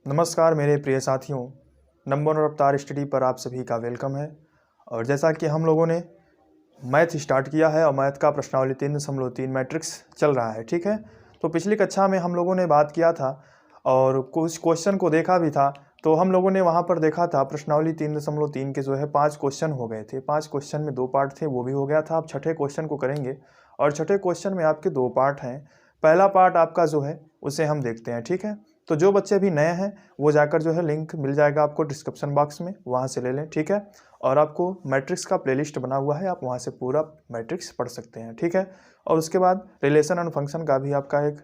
नमस्कार मेरे प्रिय साथियों, नंबर और रफ्तार स्टडी पर आप सभी का वेलकम है। और जैसा कि हम लोगों ने मैथ स्टार्ट किया है और मैथ का प्रश्नावली 3.3 मैट्रिक्स चल रहा है, ठीक है। तो पिछली कक्षा में हम लोगों ने बात किया था और कुछ क्वेश्चन को देखा भी था। तो हम लोगों ने वहाँ पर देखा था प्रश्नावली 3.3 के जो है 5 क्वेश्चन हो गए थे। 5 क्वेश्चन में 2 पार्ट थे, वो भी हो गया था। अब छठे क्वेश्चन को करेंगे और छठे क्वेश्चन में आपके 2 पार्ट हैं। पहला पार्ट आपका जो है उसे हम देखते हैं, ठीक है। तो जो बच्चे अभी नए हैं वो जाकर जो है लिंक मिल जाएगा आपको डिस्क्रिप्शन बॉक्स में, वहाँ से ले लें, ठीक है। और आपको मैट्रिक्स का प्लेलिस्ट बना हुआ है, आप वहाँ से पूरा मैट्रिक्स पढ़ सकते हैं, ठीक है। और उसके बाद रिलेशन एंड फंक्शन का भी आपका एक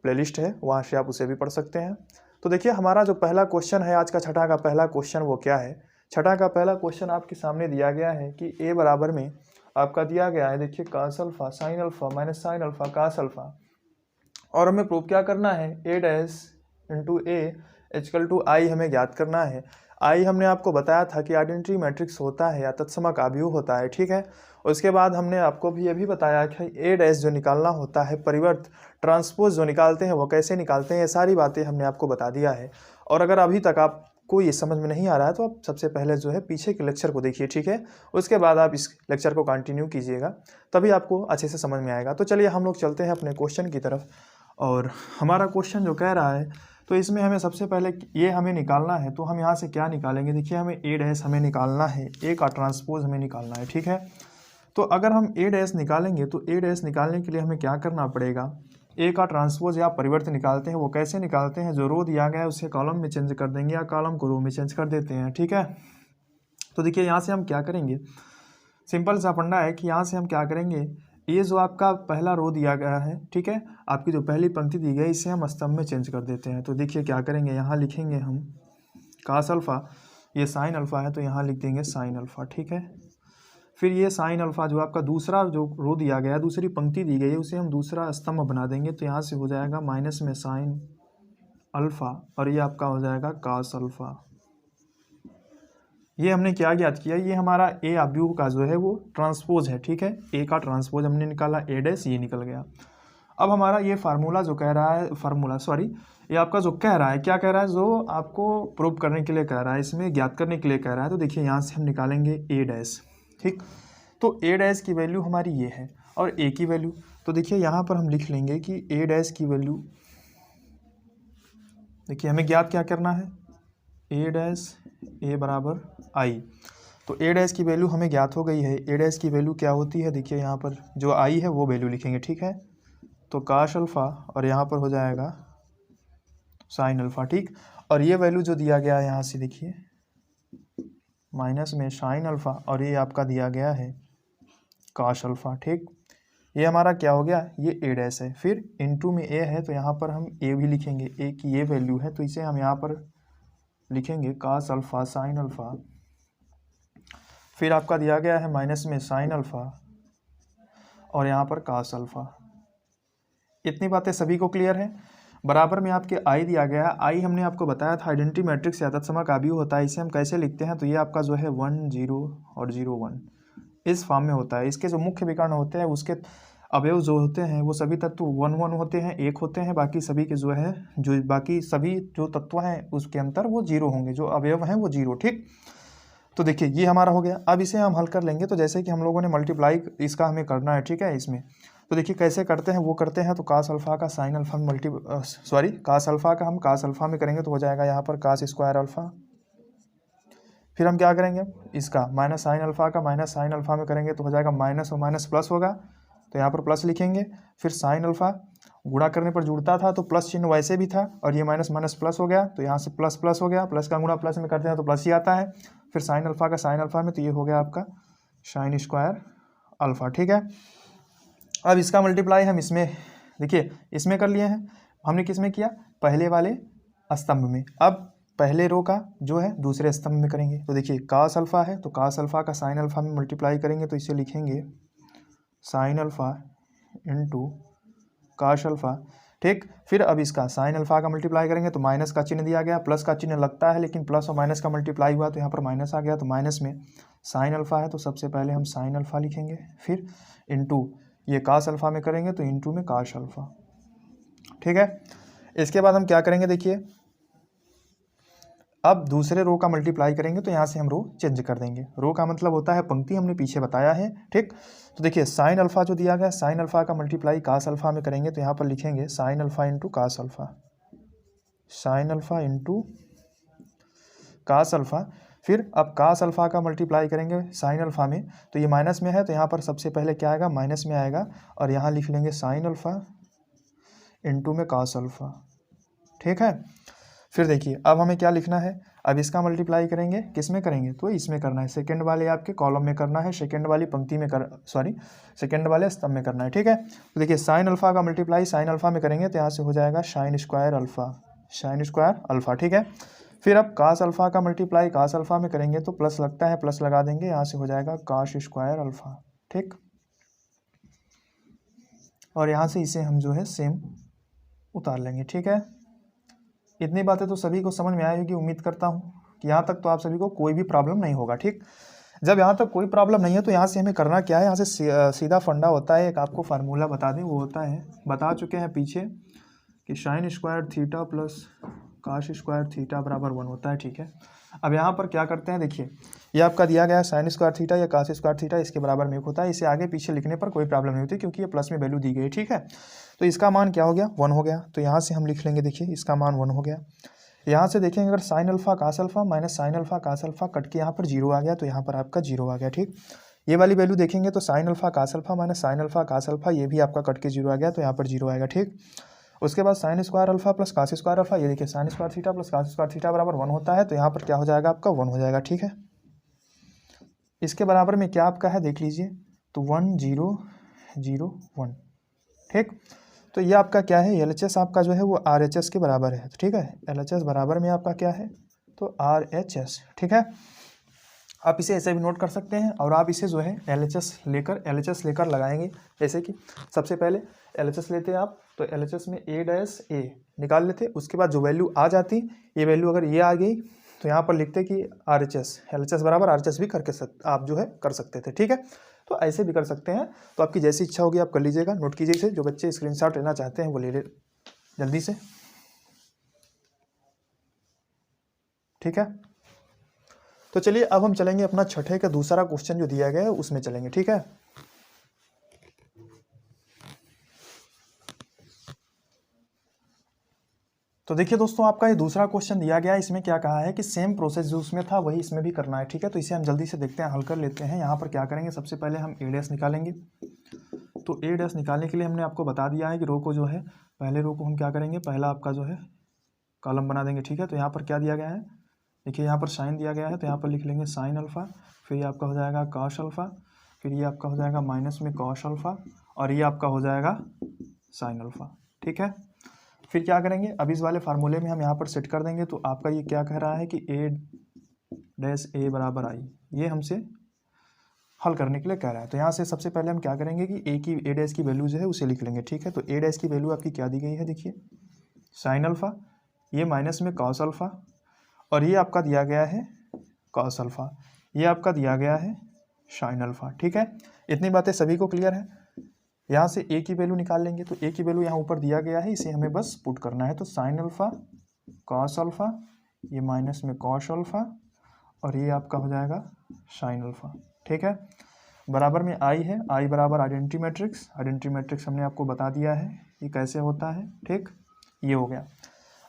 प्लेलिस्ट है, वहाँ से आप उसे भी पढ़ सकते हैं। तो देखिए हमारा जो पहला क्वेश्चन है आज का छठा का पहला क्वेश्चन वो क्या है। छठा का पहला क्वेश्चन आपके सामने दिया गया है कि ए बराबर में आपका दिया गया है, देखिए cos alpha sine alpha minus sine alpha cos alpha, और हमें प्रूव क्या करना है, A dash into A equal to I हमें ज्ञात करना है। आई हमने आपको बताया था कि आइडेंटिटी मैट्रिक्स होता है या तत्समक आव्यूह होता है, ठीक है। उसके बाद हमने आपको भी ये भी बताया कि ए डैश जो निकालना होता है, परिवर्त ट्रांसपोज जो निकालते हैं वो कैसे निकालते हैं, ये सारी बातें हमने आपको बता दिया है। और अगर अभी तक आपको ये समझ में नहीं आ रहा है तो आप सबसे पहले जो है पीछे के लेक्चर को देखिए, ठीक है। उसके बाद आप इस लेक्चर को कंटिन्यू कीजिएगा, तभी आपको अच्छे से समझ में आएगा। तो चलिए हम लोग चलते हैं अपने क्वेश्चन की तरफ। और हमारा क्वेश्चन जो कह रहा है, तो इसमें हमें सबसे पहले ये हमें निकालना है। तो हम यहाँ से क्या निकालेंगे, देखिए हमें ए डैश हमें निकालना है, ए का ट्रांसपोज हमें निकालना है, ठीक है। तो अगर हम ए डैश निकालेंगे तो ए डैश निकालने के लिए हमें क्या करना पड़ेगा, ए का ट्रांसपोज या परिवर्तन निकालते हैं, वो कैसे निकालते हैं, जो रो दिया गया है उसे कॉलम में चेंज कर देंगे या कॉलम को रो में चेंज कर देते हैं, ठीक है। तो देखिए यहाँ से हम क्या करेंगे, सिंपल सा फंडा है कि यहाँ से हम क्या करेंगे, ये जो आपका पहला रो दिया गया है, ठीक है, आपकी जो पहली पंक्ति दी गई इसे हम स्तंभ में चेंज कर देते हैं। तो देखिए क्या करेंगे, यहाँ लिखेंगे हम कास अल्फा, ये साइन अल्फा है तो यहाँ लिख देंगे साइन अल्फा, ठीक है। फिर ये साइन अल्फा जो आपका दूसरा जो रो दिया गया है, दूसरी पंक्ति दी गई है, उसे हम दूसरा स्तंभ बना देंगे। तो यहाँ से हो जाएगा माइनस में साइन अल्फा और ये आपका हो जाएगा कास अल्फा। ये हमने क्या ज्ञात किया, ये हमारा ए आव्यूह का जो है वो ट्रांसपोज है, ठीक है। ए का ट्रांसपोज हमने निकाला, ए डैश ये निकल गया। अब हमारा ये फार्मूला जो कह रहा है, ये आपका जो कह रहा है, क्या कह रहा है, जो आपको प्रूव करने के लिए कह रहा है, इसमें ज्ञात करने के लिए कह रहा है। तो देखिए यहाँ से हम निकालेंगे ए डैश, ठीक। तो ए डैश की वैल्यू हमारी ये है और ए की वैल्यू, तो देखिए यहाँ पर हम लिख लेंगे कि ए डैश की वैल्यू, देखिए हमें ज्ञात क्या करना है, ए डैश ए बराबर आई। तो ए डैश की वैल्यू हमें ज्ञात हो गई है। ए डैश की वैल्यू क्या होती है, देखिए यहाँ पर जो आई है वो वैल्यू लिखेंगे, ठीक है। तो काश अल्फ़ा और यहाँ पर हो जाएगा साइन अल्फ़ा, ठीक। और ये वैल्यू जो दिया गया है यहाँ से देखिए माइनस में साइन अल्फ़ा और ये आपका दिया गया है काश अल्फ़ा, ठीक। ये हमारा क्या हो गया, ये ए डैश है। फिर इनटू में ए है तो यहाँ पर हम ए भी लिखेंगे, ए की ये वैल्यू है तो इसे हम यहाँ पर लिखेंगे कास अल्फ़ा साइन अल्फ़ा। फिर आपका दिया गया है माइनस में साइन अल्फ़ा और यहाँ पर कास अल्फ़ा। इतनी बातें सभी को क्लियर है। बराबर में आपके आई दिया गया है। आई हमने आपको बताया था आइडेंटिटी मैट्रिक्स या तत्समक आव्यूह होता है। इसे हम कैसे लिखते हैं, तो ये आपका जो है 1 0 और 0 1 इस फॉर्म में होता है। इसके जो मुख्य विकर्ण होते हैं उसके अवयव जो होते हैं वो सभी तत्व 1 1 होते हैं, एक होते हैं। बाकी सभी के जो है जो बाकी सभी जो तत्व हैं उसके अंतर वो 0 होंगे, जो अवयव हैं वो 0, ठीक। तो देखिए ये हमारा हो गया। अब इसे हम हल कर लेंगे। तो जैसे कि हम लोगों ने मल्टीप्लाई इसका हमें करना है, ठीक है, इसमें। तो देखिए कैसे करते हैं वो करते हैं। तो कास अल्फ़ा का साइन अल्फ़ा में कास अल्फ़ा का हम कास अल्फ़ा में करेंगे तो हो जाएगा यहाँ पर कास स्क्वायर अल्फ़ा। फिर हम क्या करेंगे, इसका माइनस साइन अल्फ़ा का माइनस साइन अल्फ़ा में करेंगे तो हो जाएगा माइनस और माइनस प्लस होगा, तो यहाँ पर प्लस लिखेंगे। फिर साइन अल्फ़ा गुणा करने पर जुड़ता था तो प्लस चिन्ह वैसे भी था और ये माइनस माइनस प्लस हो गया तो यहाँ से प्लस प्लस हो गया, प्लस का गुणा प्लस में करते हैं तो प्लस ही आता है। फिर साइन अल्फ़ा का साइन अल्फ़ा में तो ये हो गया आपका साइन स्क्वायर अल्फ़ा, ठीक है। अब इसका मल्टीप्लाई हम इसमें देखिए इसमें कर लिए हैं, हमने किस में किया, पहले वाले स्तंभ में। अब पहले रो का जो है दूसरे स्तंभ में करेंगे। तो देखिए कास अल्फ़ा है तो कास अल्फ़ा का साइन अल्फ़ा में मल्टीप्लाई करेंगे तो इसे लिखेंगे साइन अल्फ़ा इंटू काश अल्फ़ा, ठीक। फिर अब इसका साइन अल्फ़ा का मल्टीप्लाई करेंगे तो माइनस का चिन्ह दिया गया, प्लस का चिन्ह लगता है लेकिन प्लस और माइनस का मल्टीप्लाई हुआ तो यहाँ पर माइनस आ गया। तो माइनस में साइन अल्फ़ा है तो सबसे पहले हम साइन अल्फ़ा लिखेंगे। फिर इंटू ये कास अल्फ़ा में करेंगे तो इंटू में काश अल्फ़ा, ठीक है। इसके बाद हम क्या करेंगे, देखिए अब दूसरे रो का मल्टीप्लाई करेंगे तो यहाँ से हम रो चेंज कर देंगे। रो का मतलब होता है पंक्ति, हमने पीछे बताया है, ठीक। तो देखिए साइन अल्फा जो दिया गया, साइन अल्फा का मल्टीप्लाई कास अल्फा में करेंगे तो यहाँ पर लिखेंगे sine alpha into cos alpha, sine alpha into cos alpha. फिर अब कास अल्फा का मल्टीप्लाई करेंगे साइन अल्फा में, तो ये माइनस में है तो यहाँ पर सबसे पहले क्या आएगा, माइनस में आएगा, और यहाँ लिख लेंगे साइन अल्फा इंटू में कास अल्फा, ठीक है। फिर देखिए अब हमें क्या लिखना है, अब इसका मल्टीप्लाई करेंगे, किस में करेंगे, तो इसमें करना है, सेकंड वाले आपके कॉलम में करना है, सेकंड वाली पंक्ति में सेकंड वाले स्तंभ में करना है, ठीक है। तो देखिए साइन अल्फा का मल्टीप्लाई साइन अल्फा में करेंगे तो यहाँ से हो जाएगा sign square alpha, sign square alpha, ठीक है। फिर अब कास अल्फा का मल्टीप्लाई कास अल्फा में करेंगे तो प्लस लगता है, प्लस लगा देंगे, यहाँ से हो जाएगा काश स्क्वायर अल्फा, ठीक। और यहाँ से इसे हम जो है सेम उतार लेंगे, ठीक है। इतनी बातें तो सभी को समझ में आई होगी, उम्मीद करता हूँ कि यहाँ तक तो आप सभी को कोई भी प्रॉब्लम नहीं होगा, ठीक। जब यहाँ तक कोई प्रॉब्लम नहीं है तो यहाँ से हमें करना क्या है, यहाँ से सीधा फंडा होता है, एक आपको फार्मूला बता दें, वो होता है, बता चुके हैं पीछे कि साइन स्क्वायर थीटा प्लस काश स्क्वायर थीटा बराबर 1 होता है, ठीक है। अब यहाँ पर क्या करते हैं, देखिए ये आपका दिया गया है साइन स्क्वायर थीटा या काश स्क्वायर थीटा इसके बराबर में होता है, इसे आगे पीछे लिखने पर कोई प्रॉब्लम नहीं होती क्योंकि ये प्लस में वैल्यू दी गई है, ठीक है। तो इसका मान क्या हो गया, 1 हो गया, तो यहाँ से हम लिख लेंगे, देखिए इसका मान 1 हो गया। यहाँ से देखेंगे अगर sine alpha cos alpha minus sine alpha cos alpha cut के यहाँ पर 0 आ गया तो यहाँ पर आपका 0 आ गया, ठीक। ये वाली वैल्यू देखेंगे तो sine alpha cos alpha minus sine alpha cos alpha, ये भी आपका कट के 0 आ गया तो यहाँ पर 0 आएगा, ठीक। उसके बाद sine square alpha plus cos square alpha, ये देखिए sine square theta plus cos square theta बराबर 1 होता है तो यहाँ पर क्या हो जाएगा आपका 1 हो जाएगा, ठीक है। इसके बराबर में क्या आपका है देख लीजिए, तो 1 0 0 1, ठीक। तो ये आपका क्या है, LHS आपका जो है वो RHS के बराबर है, ठीक है। LHS बराबर में आपका क्या है, तो RHS, ठीक है। आप इसे ऐसे भी नोट कर सकते हैं और आप इसे जो है LHS लेकर लगाएंगे, जैसे कि सबसे पहले LHS लेते हैं आप, तो LHS में A' निकाल लेते, उसके बाद जो वैल्यू आ जाती, ये वैल्यू अगर ये आ गई तो यहाँ पर लिखते कि LHS बराबर RHS भी आप जो है कर सकते थे, ठीक है। तो ऐसे भी कर सकते हैं, तो आपकी जैसी इच्छा होगी आप कर लीजिएगा, नोट कीजिए इसे, जो बच्चे स्क्रीनशॉट लेना चाहते हैं वो ले जल्दी से, ठीक है। तो चलिए अब हम चलेंगे अपना छठे का दूसरा क्वेश्चन जो दिया गया है उसमें चलेंगे, ठीक है। तो देखिए दोस्तों आपका ये दूसरा क्वेश्चन दिया गया है, इसमें क्या कहा है कि सेम प्रोसेस जो उसमें था वही इसमें भी करना है, ठीक है। तो इसे हम जल्दी से देखते हैं, हल कर लेते हैं। यहाँ पर क्या करेंगे, सबसे पहले हम A' निकालेंगे। तो A' निकालने के लिए हमने आपको बता दिया है कि रो को जो है, पहले रो को हम क्या करेंगे, पहला आपका जो है कॉलम बना देंगे, ठीक है। तो यहाँ पर क्या दिया गया है, देखिए यहाँ पर साइन दिया गया है तो यहाँ पर लिख लेंगे साइन अल्फा, फिर ये आपका हो जाएगा कॉस अल्फा, फिर ये आपका हो जाएगा माइनस में कॉस अल्फा, और ये आपका हो जाएगा साइन अल्फा, ठीक है। फिर क्या करेंगे, अब इस वाले फार्मूले में हम यहाँ पर सेट कर देंगे, तो आपका ये क्या कह रहा है कि A' बराबर आई, ये हमसे हल करने के लिए कह रहा है। तो यहाँ से सबसे पहले हम क्या करेंगे कि A' की वैल्यू जो है उसे लिख लेंगे, ठीक है। तो A' की वैल्यू आपकी क्या दी गई है, देखिए साइन अल्फा, ये माइनस में कॉस अल्फा, और ये आपका दिया गया है कॉस अल्फा, ये आपका दिया गया है साइन अल्फा, ठीक है। इतनी बातें सभी को क्लियर है। यहाँ से A की वैल्यू निकाल लेंगे, तो A की वैल्यू यहाँ ऊपर दिया गया है, इसे हमें बस पुट करना है। तो साइन अल्फा कॉस अल्फा, ये माइनस में कॉस अल्फा, और ये आपका हो जाएगा साइन अल्फा, ठीक है। बराबर में आई है, आई बराबर आइडेंटिटी मैट्रिक्स हमने आपको बता दिया है ये कैसे होता है, ठीक। ये हो गया।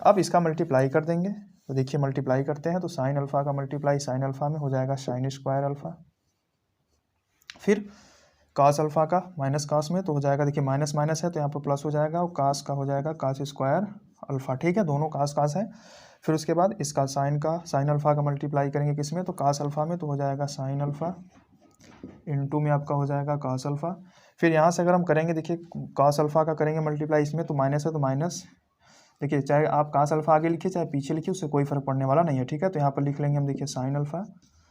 अब इसका मल्टीप्लाई कर देंगे, तो देखिए मल्टीप्लाई करते हैं तो साइन अल्फा का मल्टीप्लाई साइन अल्फा में हो जाएगा साइन स्क्वायर अल्फा, फिर कास अल्फा का माइनस कास में तो हो जाएगा, देखिए माइनस माइनस है तो यहाँ पर प्लस हो जाएगा, और कास का हो जाएगा कास स्क्वायर अल्फा, ठीक है। दोनों कास कास है। फिर उसके बाद इसका साइन अल्फा का मल्टीप्लाई करेंगे किस में, तो कास अल्फा में, तो हो जाएगा साइन अल्फा इंटू में आपका हो जाएगा कास अल्फा। फिर यहाँ से अगर हम करेंगे, देखिए कास अल्फा का करेंगे मल्टीप्लाई इसमें, तो माइनस है तो माइनस, देखिए चाहे आप कास अल्फा आगे लिखिए चाहे पीछे लिखिए उससे कोई फर्क पड़ने वाला नहीं है, ठीक है। तो यहाँ पर लिख लेंगे हम, देखिए साइन अल्फा,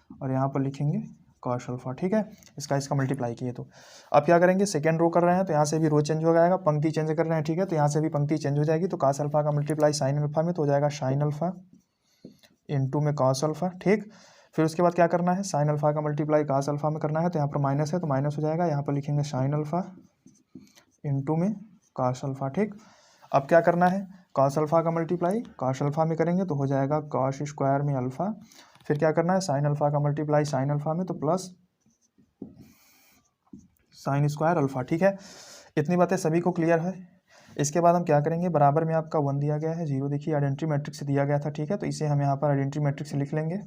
और यहाँ पर लिखेंगे कॉस अल्फा, ठीक है। इसका मल्टीप्लाई किए तो अब क्या करेंगे, सेकेंड रो कर रहे हैं तो यहाँ से भी रो चेंज हो जाएगा, पंक्ति चेंज कर रहे हैं, ठीक है। तो यहाँ से भी पंक्ति चेंज हो जाएगी, तो कास अल्फा का मल्टीप्लाई साइन अल्फा में तो हो जाएगा साइन अल्फा इंटू में कॉस अल्फा, ठीक। फिर उसके बाद क्या करना है, साइन अल्फा का मल्टीप्लाई कास अल्फा में करना है, तो यहाँ पर माइनस है तो माइनस हो जाएगा, यहाँ पर लिखेंगे साइन अल्फा इंटू में कास अल्फा, ठीक। अब क्या करना है, कॉस अल्फ़ा का मल्टीप्लाई कॉस अल्फ़ा में करेंगे तो हो जाएगा कॉस स्क्वायर में अल्फ़ा, फिर क्या करना है साइन अल्फ़ा का मल्टीप्लाई साइन अल्फ़ा में तो प्लस साइन स्क्वायर अल्फ़ा। ठीक है, इतनी बातें सभी को क्लियर है। इसके बाद हम क्या करेंगे, बराबर में आपका 1 दिया गया है, 0 देखिए आइडेंटिटी मैट्रिक्स से दिया गया था। ठीक है, तो इसे हम यहाँ पर आइडेंटिटी मैट्रिक्स से लिख लेंगे।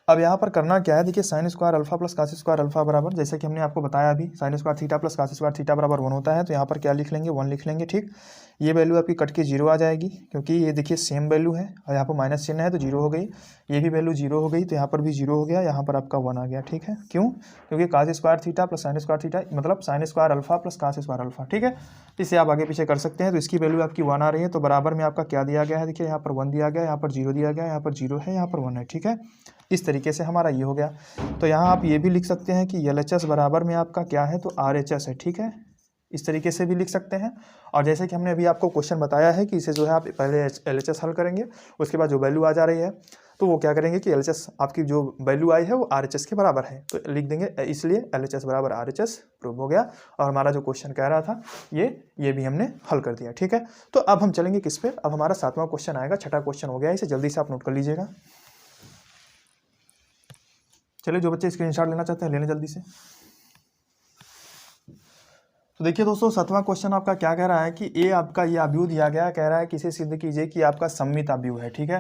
अब यहाँ पर करना क्या है, देखिए sine square alpha plus cos square alpha बराबर, जैसे कि हमने आपको बताया अभी sine square theta plus cos square theta बराबर 1 होता है, तो यहाँ पर क्या लिख लेंगे 1 लिख लेंगे। ठीक, ये वैल्यू आपकी कट के 0 आ जाएगी, क्योंकि ये देखिए सेम वैल्यू है और यहाँ पर माइनस चिन्ह है तो 0 हो गई, ये भी वैल्यू 0 हो गई, तो यहाँ पर भी 0 हो गया, यहाँ पर आपका 1 आ गया। ठीक है, क्यों, क्योंकि cos square theta plus sine square theta मतलब sine square alpha plus cos square alpha. ठीक है, इसे आप आगे पीछे कर सकते हैं, तो इसकी वैल्यू आपकी 1 आ रही है, तो बराबर में आपका क्या दिया गया है, देखिए यहाँ पर 1 दिया गया, यहाँ पर 0 दिया गया, यहाँ पर 0 है, यहाँ पर 1 है। ठीक है, इस तरीके से हमारा ये हो गया। तो यहाँ आप ये भी लिख सकते हैं कि LHS बराबर में आपका क्या है, तो RHS है। ठीक है, इस तरीके से भी लिख सकते हैं। और जैसे कि हमने अभी आपको क्वेश्चन बताया है कि इसे जो है आप पहले LHS हल करेंगे, उसके बाद जो वैल्यू आ जा रही है तो वो क्या करेंगे कि LHS आपकी जो वैल्यू आई है वो RHS के बराबर है, तो लिख देंगे, इसलिए LHS बराबर RHS प्रूव हो गया। और हमारा जो क्वेश्चन कह रहा था ये भी हमने हल कर दिया। ठीक है, तो अब हम चलेंगे किस पे, अब हमारा 7वां क्वेश्चन आएगा, छठा क्वेश्चन हो गया, इसे जल्दी से आप नोट कर लीजिएगा। चलिए जो बच्चे स्क्रीनशॉट लेना चाहते हैं लेने जल्दी से। तो देखिए दोस्तों 7वां क्वेश्चन आपका क्या कह रहा है कि ए आपका ये अवयव दिया गया, कह रहा है कि इसे सिद्ध कीजिए कि आपका सममित अवयव है। ठीक है,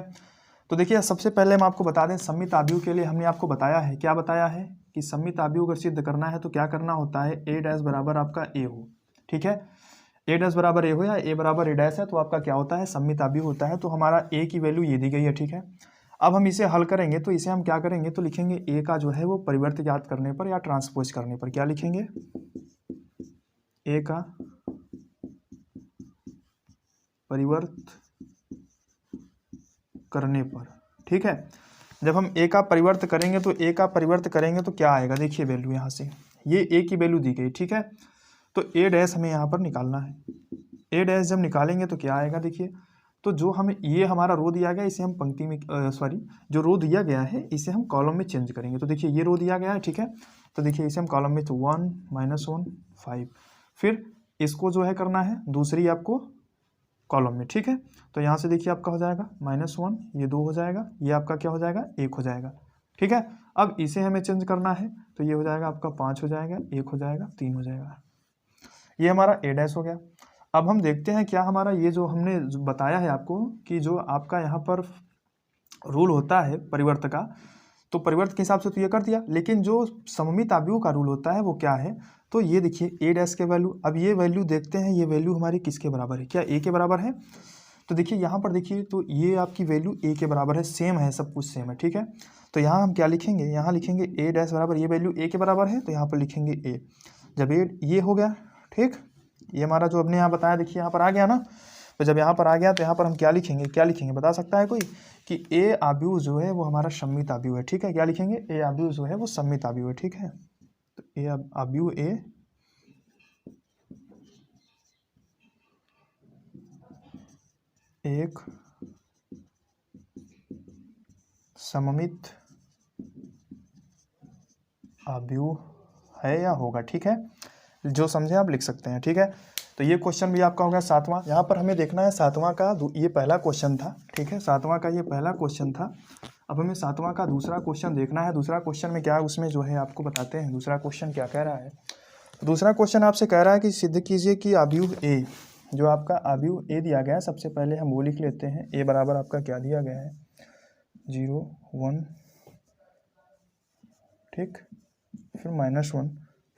तो देखिए सबसे पहले हम आपको बता दें, सममित अवयव के लिए हमने आपको बताया है, क्या बताया है कि सममित अवयव अगर सिद्ध करना है तो क्या करना होता है, ए डैश बराबर आपका ए हो। ठीक है, ए डैश बराबर ए हो या ए बराबर ए डैश है तो आपका क्या होता है, सममित अवयव होता है। तो हमारा ए की वैल्यू ये दी गई है। ठीक है, अब हम इसे हल करेंगे तो इसे हम क्या करेंगे, तो लिखेंगे ए का जो है वो परिवर्त ज्ञात करने पर या ट्रांसपोज करने पर, क्या लिखेंगे, ए का परिवर्त करने पर। ठीक है, जब हम ए का परिवर्त करेंगे तो ए का परिवर्त करेंगे तो क्या आएगा, देखिए वैल्यू यहाँ से ये ए की वैल्यू दी गई। ठीक है, तो ए डैश हमें यहाँ पर निकालना है, ए डैश जब निकालेंगे तो क्या आएगा, देखिए तो जो हमें ये हमारा रो दिया गया इसे हम पंक्ति में जो रो दिया गया है इसे हम कॉलम में चेंज करेंगे। तो देखिए ये रो दिया गया है। ठीक है, तो देखिए इसे हम कॉलम में, तो 1 -1 5, फिर इसको जो है करना है दूसरी आपको कॉलम में। ठीक है, तो यहाँ से देखिए आपका हो जाएगा -1, ये 2 हो जाएगा, ये आपका क्या हो जाएगा 1 हो जाएगा। ठीक है, अब इसे हमें चेंज करना है तो ये हो जाएगा आपका 5 हो जाएगा, 1 हो जाएगा, 3 हो जाएगा, ये हमारा ए डैश हो गया। अब हम देखते हैं क्या हमारा ये जो हमने बताया है आपको कि जो आपका यहाँ पर रूल होता है परिवर्त का, तो परिवर्त के हिसाब से तो ये कर दिया, लेकिन जो सममित अवयव का रूल होता है वो क्या है, तो ये देखिए ए डैश के वैल्यू, अब ये वैल्यू देखते हैं ये वैल्यू हमारी किसके बराबर है, क्या ए के बराबर है। तो देखिए यहाँ पर देखिए तो ये आपकी वैल्यू ए के बराबर है, सेम है, सब कुछ सेम है। ठीक है, तो यहाँ हम क्या लिखेंगे, यहाँ लिखेंगे ए डैश बराबर, ये वैल्यू ए के बराबर है तो यहाँ पर लिखेंगे ए। जब ये हो गया, ठीक, ये हमारा जो हमने यहाँ बताया देखिए यहाँ पर आ गया ना, तो जब यहाँ पर आ गया तो यहाँ पर हम क्या लिखेंगे बता सकता है कोई, कि ए अवयव जो है वो हमारा सममित अवयव है। ठीक है, क्या लिखेंगे, ए अवयव जो है वो सममित अवयव है। ठीक है, तो ए अवयव ए एक सममित अवयव है या होगा। ठीक है, जो समझे आप लिख सकते हैं। ठीक है, तो ये क्वेश्चन भी आपका हो गया 7वां। यहाँ पर हमें देखना है 7वां का ये पहला क्वेश्चन था। ठीक है, 7वां का ये पहला क्वेश्चन था। अब हमें 7वां का दूसरा क्वेश्चन देखना है। दूसरा क्वेश्चन में क्या है, उसमें जो है आपको बताते हैं दूसरा क्वेश्चन क्या कह रहा है। दूसरा क्वेश्चन आपसे कह रहा है कि सिद्ध कीजिए कि अवयव ए, जो आपका अवयव ए दिया गया है, सबसे पहले हम वो लिख लेते हैं। ए बराबर आपका क्या दिया गया है, 0 1, ठीक, फिर -1,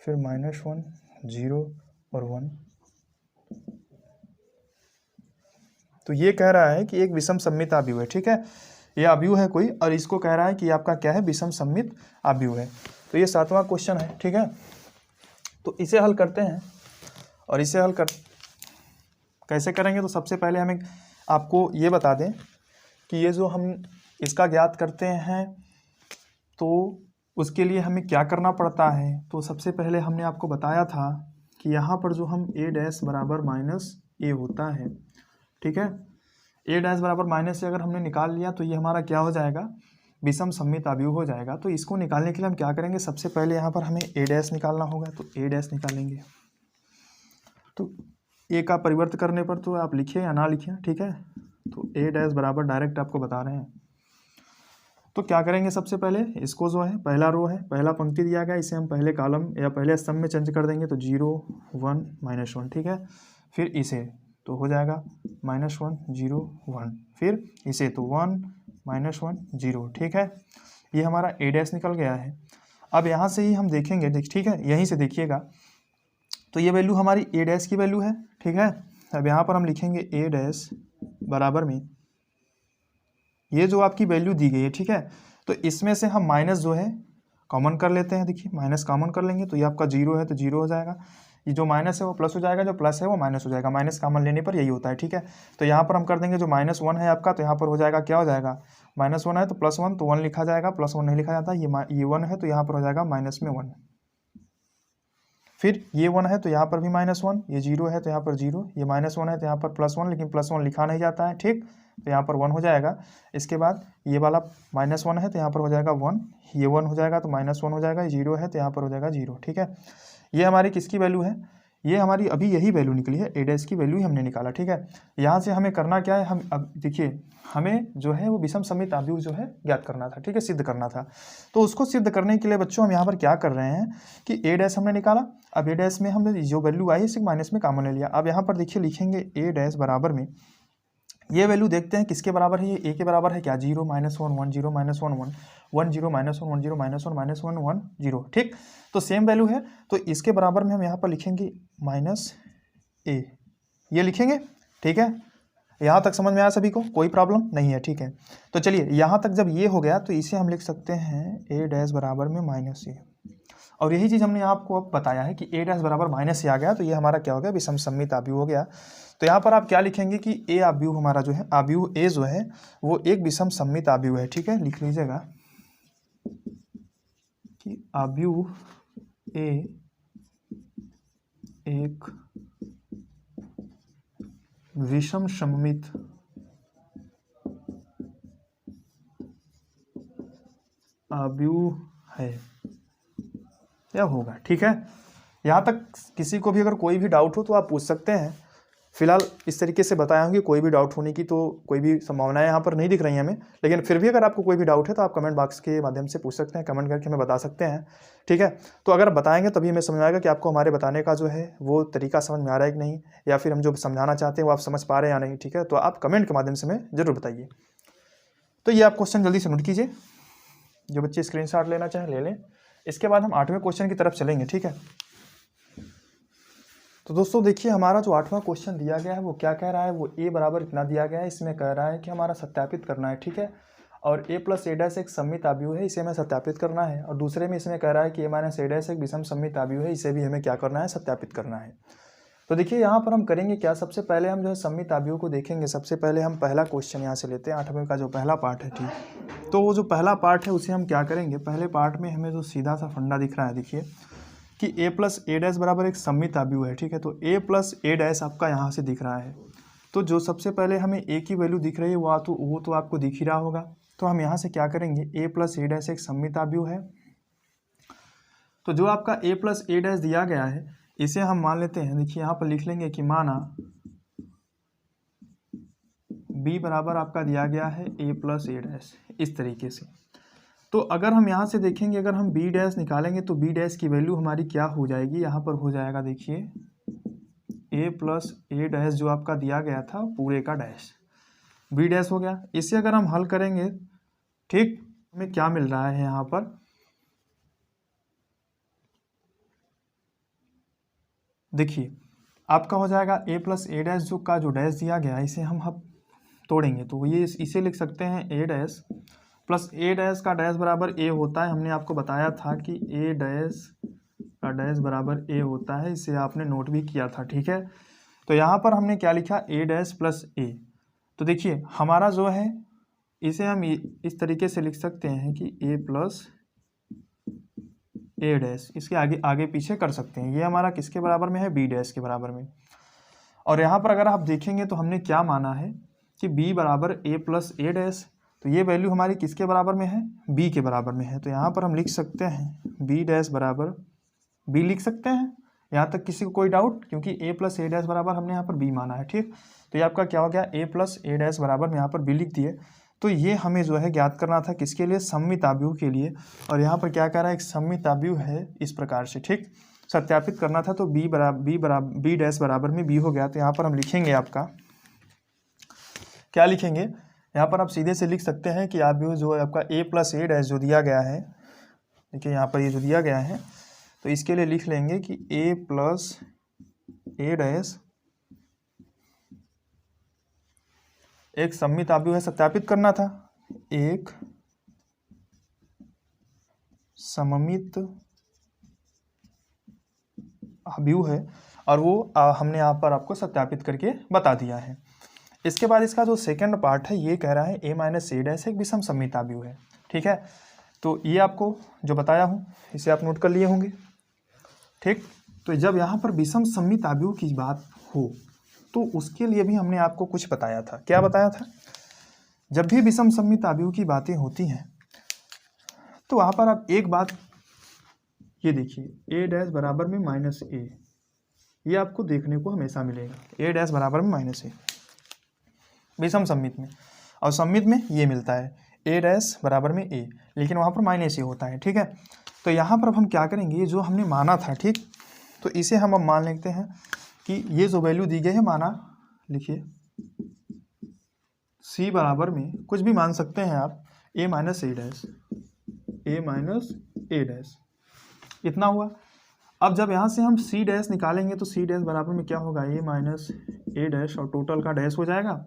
फिर -1 0 और 1। तो ये कह रहा है कि एक विषम सममित अवयव है। ठीक है, ये अवयव है कोई और इसको कह रहा है कि आपका क्या है, विषम सममित अवयव है। तो ये 7वां क्वेश्चन है। ठीक है, तो इसे हल करते हैं और इसे हल कैसे करेंगे, तो सबसे पहले हमें आपको ये बता दें कि ये जो हम इसका ज्ञात करते हैं तो उसके लिए हमें क्या करना पड़ता है। तो सबसे पहले हमने आपको बताया था कि यहाँ पर जो हम ए डैश बराबर -a होता है। ठीक है, ए डैश बराबर माइनस से अगर हमने निकाल लिया तो ये हमारा क्या हो जाएगा, विषम सममित अवयव हो जाएगा। तो इसको निकालने के लिए हम क्या करेंगे, सबसे पहले यहाँ पर हमें ए डैश निकालना होगा, तो ए डैश निकालेंगे। तो ए का परिवर्तन करने पर तो आप लिखिए या ना लिखिए, ठीक है। तो ए डैश बराबर डायरेक्ट आपको बता रहे हैं। तो क्या करेंगे, सबसे पहले इसको जो है पहला रो है, पहला पंक्ति दिया गया, इसे हम पहले कॉलम या पहले स्तंभ में चेंज कर देंगे। तो 0 1 -1, ठीक है। फिर इसे तो हो जाएगा -1 0 1, फिर इसे तो 1 -1 0, ठीक है। ये हमारा ए डैश निकल गया है। अब यहाँ से ही हम देखेंगे, ठीक है, यहीं से देखिएगा। तो ये वैल्यू हमारी ए डैश की वैल्यू है, ठीक है। अब यहाँ पर हम लिखेंगे ए डैश बराबर में ये जो आपकी वैल्यू दी गई है, ठीक है। तो इसमें से हम माइनस जो है कॉमन कर लेते हैं। देखिए माइनस कॉमन कर लेंगे तो ये आपका 0 है तो 0 हो जाएगा, ये जो माइनस है वो प्लस हो जाएगा, जो प्लस है वो माइनस हो जाएगा। माइनस कॉमन लेने पर यही होता है, ठीक है। तो यहाँ पर हम कर देंगे जो -1 है आपका, तो यहाँ पर हो जाएगा, क्या हो जाएगा, -1 है तो +1, तो 1 लिखा जाएगा, +1 नहीं लिखा जाता। ये 1 है तो यहाँ पर हो जाएगा माइनस में 1। फिर ये 1 है तो यहाँ पर भी -1, ये 0 है तो यहाँ पर 0, ये -1 है तो यहाँ पर +1, लेकिन +1 लिखा नहीं जाता है, ठीक। तो यहाँ पर 1 हो जाएगा। इसके बाद ये वाला -1 है तो यहाँ पर हो जाएगा 1, ये 1 हो जाएगा तो -1 हो जाएगा, 0 है तो यहाँ पर हो जाएगा 0, ठीक है। ये हमारी किसकी वैल्यू है, ये हमारी अभी यही वैल्यू निकली है, ए डैश की वैल्यू ही हमने निकाला, ठीक है। यहाँ से हमें करना क्या है, हम अब देखिए हमें जो है वो विषम सममित आव्यूह जो है ज्ञात करना था, ठीक है, सिद्ध करना था। तो उसको सिद्ध करने के लिए बच्चों हम यहाँ पर क्या कर रहे हैं कि ए डैश हमने निकाला। अब ए डैश में हमने जो वैल्यू आई इसे माइनस में कॉमन ले लिया। अब यहाँ पर देखिए लिखेंगे ए डैश बराबर में ये वैल्यू देखते हैं किसके बराबर है, ये ए के बराबर है क्या, 0 -1 1 0 -1 1 1 0 -1 0 -1 -1 1 0, ठीक। तो सेम वैल्यू है तो इसके बराबर में हम यहाँ पर लिखेंगे -a, ये लिखेंगे, ठीक है। यहाँ तक समझ में आया सभी को, कोई प्रॉब्लम नहीं है, ठीक है। तो चलिए यहाँ तक जब ये हो गया तो इसे हम लिख सकते हैं ए डैश बराबर में -a, और यही चीज़ हमने आपको अब बताया है कि ए डैश बराबर -a आ गया तो ये हमारा क्या हो गया, विषम सममित आव्यूह हो गया। तो यहाँ पर आप क्या लिखेंगे कि ए आव्यूह हमारा जो है, आव्यूह ए जो है वो एक विषम सममित आव्यूह है, ठीक है। लिख लीजिएगा कि आव्यूह ए एक विषम सममित आव्यूह है, क्या होगा, ठीक है। यहाँ तक किसी को भी अगर कोई भी डाउट हो तो आप पूछ सकते हैं। फिलहाल इस तरीके से बताया हूँ कि कोई भी डाउट होने की तो कोई भी संभावनाएं यहाँ पर नहीं दिख रही हैं हमें, लेकिन फिर भी अगर आपको कोई भी डाउट है तो आप कमेंट बॉक्स के माध्यम से पूछ सकते हैं, कमेंट करके हमें बता सकते हैं, ठीक है। तो अगर बताएंगे तभी हमें समझ आएगा कि आपको हमारे बताने का जो है वो तरीका समझ में आ रहा है कि नहीं, या फिर हम जो समझाना चाहते हैं वो आप समझ पा रहे हैं या नहीं, ठीक है। तो आप कमेंट के माध्यम से हमें जरूर बताइए। तो ये आप क्वेश्चन जल्दी से नोट कीजिए, जो बच्चे स्क्रीनशॉट लेना चाहें ले लें। इसके बाद हम 8वें क्वेश्चन की तरफ चलेंगे, ठीक है। तो दोस्तों देखिए हमारा जो 8वां क्वेश्चन दिया गया है वो क्या कह रहा है, वो ए बराबर इतना दिया गया है, इसमें कह रहा है कि हमारा सत्यापित करना है, ठीक है। और ए प्लस ए डैश एक सममित आव्यूह है, इसे हमें सत्यापित करना है। और दूसरे में इसमें कह रहा है कि ए माइनस ए डैश एक विषम सममित आव्यूह है, इसे भी हमें क्या करना है, सत्यापित करना है। तो देखिए यहाँ पर हम करेंगे क्या, सबसे पहले हम जो है सममित आव्यूह को देखेंगे। सबसे पहले हम पहला क्वेश्चन यहाँ से लेते हैं, 8वें का जो पहला पार्ट है, ठीक। तो वो जो पहला पार्ट है उसे हम क्या करेंगे, पहले पार्ट में हमें जो सीधा सा फंडा दिख रहा है, देखिए कि ए प्लस ए डैश बराबर एक सममित आव्यूह है, ठीक है। तो ए प्लस ए डैश आपका यहाँ से दिख रहा है। तो जो सबसे पहले हमें ए की वैल्यू दिख रही है वो तो आपको दिख ही रहा होगा। तो हम यहाँ से क्या करेंगे, ए प्लस ए डैश एक सममित आव्यूह है। तो जो आपका ए प्लस ए डैश दिया गया है इसे हम मान लेते हैं, देखिए यहाँ पर लिख लेंगे कि माना बी बराबर आपका दिया गया है ए प्लस ए डैश, इस तरीके से। तो अगर हम यहाँ से देखेंगे, अगर हम बी डैश निकालेंगे तो बी डैश की वैल्यू हमारी क्या हो जाएगी, यहाँ पर हो जाएगा देखिए ए प्लस ए डैश जो आपका दिया गया था पूरे का डैश बी डैश हो गया। इसे अगर हम हल करेंगे, ठीक, हमें क्या मिल रहा है यहाँ पर, देखिए आपका हो जाएगा ए प्लस ए डैश जो डैश दिया गया इसे हम तोड़ेंगे तो ये इसे लिख सकते हैं ए डैश प्लस ए डैश का डैश बराबर ए होता है। हमने आपको बताया था कि ए डैश का डैश बराबर ए होता है, इसे आपने नोट भी किया था, ठीक है। तो यहाँ पर हमने क्या लिखा, ए डैश प्लस ए। तो देखिए हमारा जो है इसे हम इस तरीके से लिख सकते हैं कि ए प्लस ए डैश, इसके आगे आगे पीछे कर सकते हैं। ये हमारा किसके बराबर में है, बी डैश के बराबर में। और यहाँ पर अगर आप देखेंगे तो हमने क्या माना है कि बी बराबर ए प्लस ए डैश, तो ये वैल्यू हमारी किसके बराबर में है, बी के बराबर में है। तो यहाँ पर हम लिख सकते हैं बी डैश बराबर, बी लिख सकते हैं यहाँ तक किसी को कोई डाउट? क्योंकि ए प्लस ए डैश बराबर हमने यहाँ पर बी माना है, ठीक। तो ये आपका क्या हो गया, ए प्लस ए डैश बराबर में यहाँ पर बी लिख दिए। तो ये हमें जो है ज्ञात करना था किसके लिए, सममिताभ्यू के लिए। और यहाँ पर क्या कह रहा है, एक सममिताभ्यू है इस प्रकार से, ठीक। सत्यापित करना था तो बी डैश बराबर में बी हो गया। तो यहाँ पर हम लिखेंगे आपका क्या लिखेंगे, यहाँ पर आप सीधे से लिख सकते हैं कि आप जो है आपका ए प्लस ए डैश जो दिया गया है, देखिए यहाँ पर ये जो दिया गया है, तो इसके लिए लिख लेंगे कि ए प्लस ए डैश एक सममिताभ्यू है, सत्यापित करना था, एक सममित अभ्यू है। और वो हमने यहाँ पर आपको सत्यापित करके बता दिया है। इसके बाद इसका जो सेकंड पार्ट है ये कह रहा है ए माइनस ए डैश एक विषम सममिताभ्यू है, ठीक है। तो ये आपको जो बताया हूँ इसे आप नोट कर लिए होंगे, ठीक। तो जब यहाँ पर विषम सममिताभ्यू की बात हो तो उसके लिए भी हमने आपको कुछ बताया था। क्या बताया था, जब भी विषम सममिताभ्यू की बातें होती हैं तो वहाँ पर आप एक बात ये देखिए, ए डैश बराबर में माइनस ए, ये आपको देखने को हमेशा मिलेगा, ए डैश बराबर में माइनस ए विषम सममित में। और सममित में ये मिलता है ए डैश बराबर में ए, लेकिन वहाँ पर माइनस ए होता है, ठीक है। तो यहाँ पर अब हम क्या करेंगे, ये जो हमने माना था, ठीक, तो इसे हम अब मान लेते हैं कि ये जो वैल्यू दी गई है, माना लिखिए सी बराबर में कुछ भी मान सकते हैं आप, ए माइनस ए डैश, ए माइनस ए डैश, इतना हुआ। अब जब यहाँ से हम सी डैश निकालेंगे तो सी डैश बराबर में क्या होगा, ए माइनस ए डैश और टोटल का डैश हो जाएगा।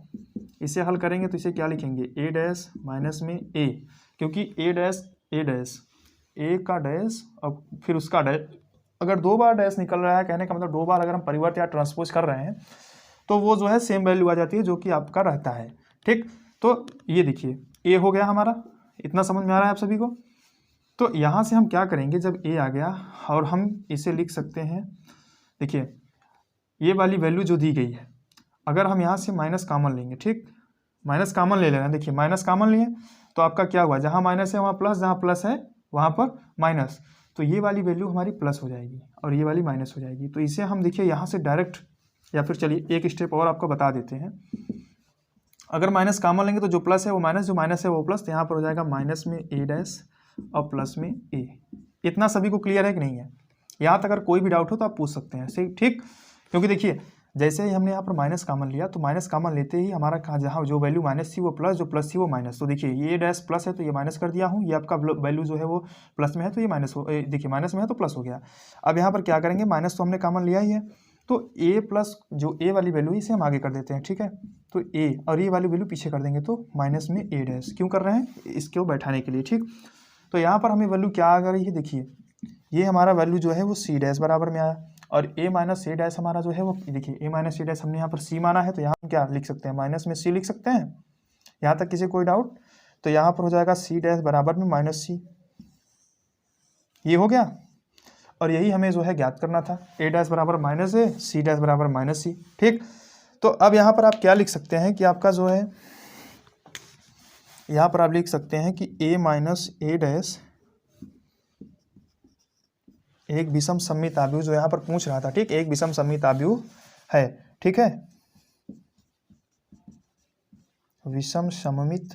इसे हल करेंगे तो इसे क्या लिखेंगे, ए डैश माइनस में ए, क्योंकि ए डैश ए का डैश और फिर उसका डैश, अगर दो बार डैश निकल रहा है, कहने का मतलब दो बार अगर हम परिवर्त या ट्रांसपोज कर रहे हैं तो वो जो है सेम वैल्यू आ जाती है जो कि आपका रहता है, ठीक। तो ये देखिए ए हो गया हमारा, इतना समझ में आ रहा है आप सभी को। तो यहाँ से हम क्या करेंगे, जब ए आ गया और हम इसे लिख सकते हैं, देखिए ये वाली वैल्यू जो दी गई है, अगर हम यहाँ से माइनस कॉमन लेंगे, ठीक, माइनस कॉमन ले लेना, देखिए माइनस कॉमन लिए तो आपका क्या हुआ, जहाँ माइनस है वहाँ प्लस, जहाँ प्लस है वहाँ पर माइनस, तो ये वाली वैल्यू हमारी प्लस हो जाएगी और ये वाली माइनस हो जाएगी। तो इसे हम देखिए यहाँ से डायरेक्ट, या फिर चलिए एक स्टेप और आपको बता देते हैं, अगर माइनस कॉमन लेंगे तो जो प्लस है वो माइनस, जो माइनस है वो प्लस, तो यहाँ पर हो जाएगा माइनस में ए डैश और प्लस में ए। इतना सभी को क्लियर है कि नहीं है? यहाँ तक अगर कोई भी डाउट हो तो आप पूछ सकते हैं, सही, ठीक। क्योंकि देखिए जैसे ही हमने यहाँ पर माइनस कॉमन लिया तो माइनस कॉमन लेते ही हमारा कहाँ, जहाँ जो वैल्यू माइनस थी वो प्लस, जो प्लस थी वो माइनस। तो देखिए ये डैश प्लस है तो ये माइनस कर दिया हूँ, ये आपका वैल्यू जो है वो प्लस में है तो ये माइनस हो, देखिए माइनस में है तो प्लस हो गया। अब यहाँ पर क्या करेंगे, माइनस तो हमने कॉमन लिया ही है, तो ए प्लस जो ए वाली वैल्यू इसे हम आगे कर देते हैं, ठीक है। तो ए और ये वाली वैल्यू पीछे कर देंगे, तो माइनस में ए डैश क्यों कर रहे हैं, इसको बैठाने के लिए, ठीक। तो यहाँ पर हमें वैल्यू क्या आ रही है, देखिए ये हमारा वैल्यू जो है वो सी डैश बराबर में आया, और ए माइनस ए डैश हमारा जो है वो, देखिए ए माइनस ए डैश हमने यहाँ पर सी माना है, तो यहाँ हम क्या लिख सकते हैं, माइनस में सी लिख सकते हैं। यहाँ तक किसी कोई डाउट? तो यहाँ पर हो जाएगा सी डैश बराबर में माइनस सी, ये हो गया। और यही हमें जो है ज्ञात करना था, ए डैश बराबर माइनस ए, सी डैश बराबर माइनस सी, ठीक। तो अब यहाँ पर आप क्या लिख सकते हैं कि आपका जो है, यहाँ पर आप लिख सकते हैं कि ए माइनस ए डैश एक विषम सममिताभ्यू, जो यहाँ पर पूछ रहा था, ठीक, एक विषम सममिताभ्यू है, ठीक है, विषम सममित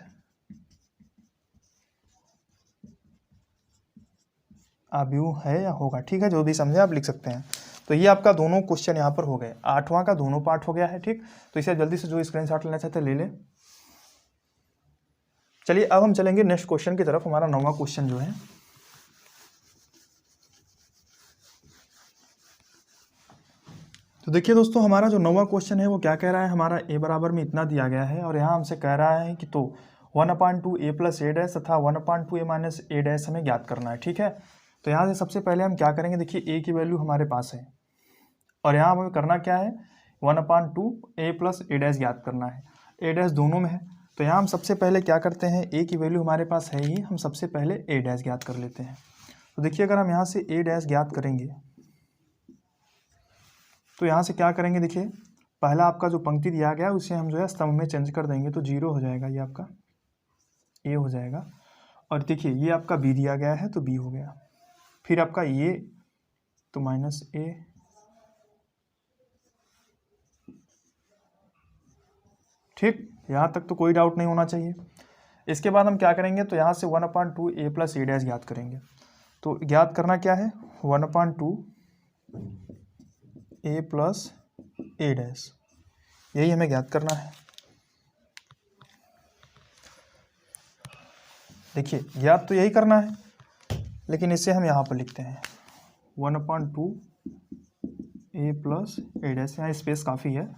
अभ्यू है या होगा, ठीक है, जो भी समझे आप लिख सकते हैं। तो ये आपका दोनों क्वेश्चन यहाँ पर हो गए, 8वां का दोनों पार्ट हो गया है, ठीक। तो इसे जल्दी से जो स्क्रीनशॉट लेना चाहते हैं ले लें। चलिए अब हम चलेंगे नेक्स्ट क्वेश्चन की तरफ, हमारा 9वां क्वेश्चन जो है। तो देखिए दोस्तों, हमारा जो 9वां क्वेश्चन है वो क्या कह रहा है, हमारा ए बराबर में इतना दिया गया है और यहाँ हमसे कह रहा है कि तो 1/2 ए प्लस ए डैश तथा 1/2 ए माइनस ए डैश हमें ज्ञात करना है, ठीक है। तो यहाँ से सबसे पहले हम क्या करेंगे, देखिए ए की वैल्यू हमारे पास है और यहाँ हमें करना क्या है, 1/2 ए प्लस ए डैश ज्ञात करना है, ए डैश दोनों में है। तो यहाँ हम सबसे पहले क्या करते हैं, ए की वैल्यू हमारे पास है ही, हम सबसे पहले ए डैश ज्ञात कर लेते हैं। तो देखिए अगर हम यहाँ से ए डैश ज्ञात करेंगे तो यहाँ से क्या करेंगे, देखिए पहला आपका जो पंक्ति दिया गया उसे हम जो है स्तंभ में चेंज कर देंगे, तो 0 हो जाएगा, ये आपका ए हो जाएगा। और देखिए ये आपका बी दिया गया है तो बी हो गया, फिर आपका ये तो माइनस ए ठीक, यहाँ तक तो कोई डाउट नहीं होना चाहिए। इसके बाद हम क्या करेंगे, तो यहाँ से 1/2 a प्लस a डैश ज्ञात करेंगे। तो ज्ञात करना क्या है, 1/2 a प्लस a डैश, यही हमें ज्ञात करना है। देखिए ज्ञात तो यही करना है, लेकिन इसे हम यहाँ पर लिखते हैं 1/2 a प्लस a डैश, यहाँ स्पेस काफ़ी है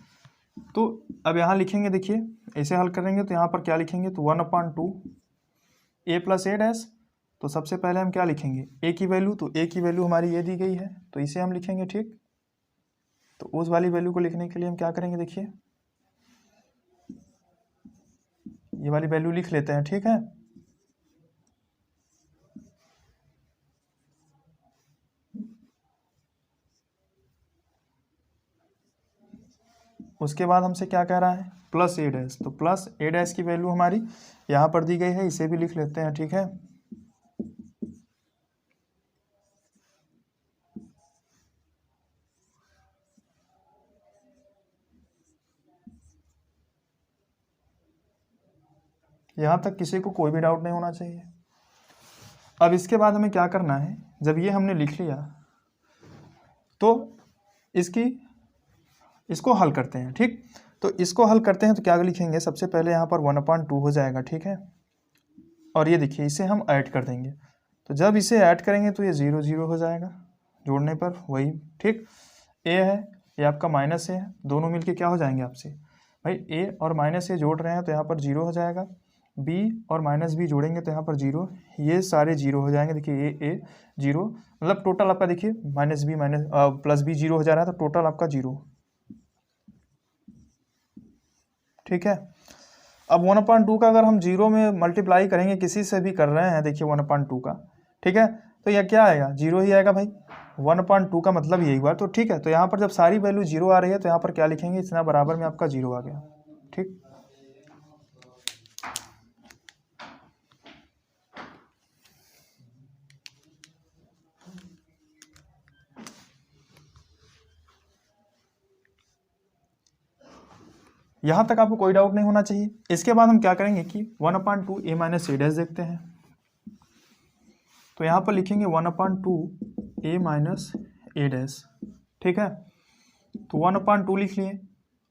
तो अब यहाँ लिखेंगे। देखिए ऐसे हल करेंगे तो यहाँ पर क्या लिखेंगे, तो 1/2 a प्लस a डैश। तो सबसे पहले हम क्या लिखेंगे, a की वैल्यू, तो a की वैल्यू हमारी ये दी गई है तो इसे हम लिखेंगे। ठीक, तो उस वाली वैल्यू को लिखने के लिए हम क्या करेंगे, देखिए ये वाली वैल्यू लिख लेते हैं। ठीक है, उसके बाद हमसे क्या कह रहा है, प्लस a डैश। तो प्लस a डैश की वैल्यू हमारी यहाँ पर दी गई है, इसे भी लिख लेते हैं। ठीक है, यहाँ तक किसी को कोई भी डाउट नहीं होना चाहिए। अब इसके बाद हमें क्या करना है, जब ये हमने लिख लिया तो इसको हल करते हैं। ठीक, तो इसको हल करते हैं तो क्या लिखेंगे, सबसे पहले यहाँ पर 1/2 हो जाएगा। ठीक है, और ये देखिए इसे हम ऐड कर देंगे। तो जब इसे ऐड करेंगे तो ये 0 0 हो जाएगा जोड़ने पर, वही। ठीक, a है, ये आपका माइनस है, दोनों मिलके क्या हो जाएंगे आपसे, भाई a और माइनस a जोड़ रहे हैं तो यहाँ पर 0 हो जाएगा, b और माइनस b जोड़ेंगे तो यहाँ पर 0, ये सारे 0 हो जाएंगे। देखिए a 0, मतलब टोटल आपका देखिए minus b minus plus b 0 हो जा रहा है, तो टोटल आपका 0। ठीक है, अब 1/2 का अगर हम 0 में मल्टीप्लाई करेंगे, किसी से भी कर रहे हैं, देखिए 1/2 का, ठीक है, तो यह क्या आएगा, 0 ही आएगा भाई। 1/2 का मतलब यही हुआ। तो ठीक है, तो यहाँ पर जब सारी वैल्यू 0 आ रही है तो यहाँ पर क्या लिखेंगे, इतना बराबर में आपका 0 आ गया। ठीक, यहाँ तक आपको कोई डाउट नहीं होना चाहिए। इसके बाद हम क्या करेंगे कि 1/2 a माइनस a डैश देखते हैं। तो यहाँ पर लिखेंगे 1/2 a माइनस a डैश। ठीक है, तो 1/2 लिख लिए।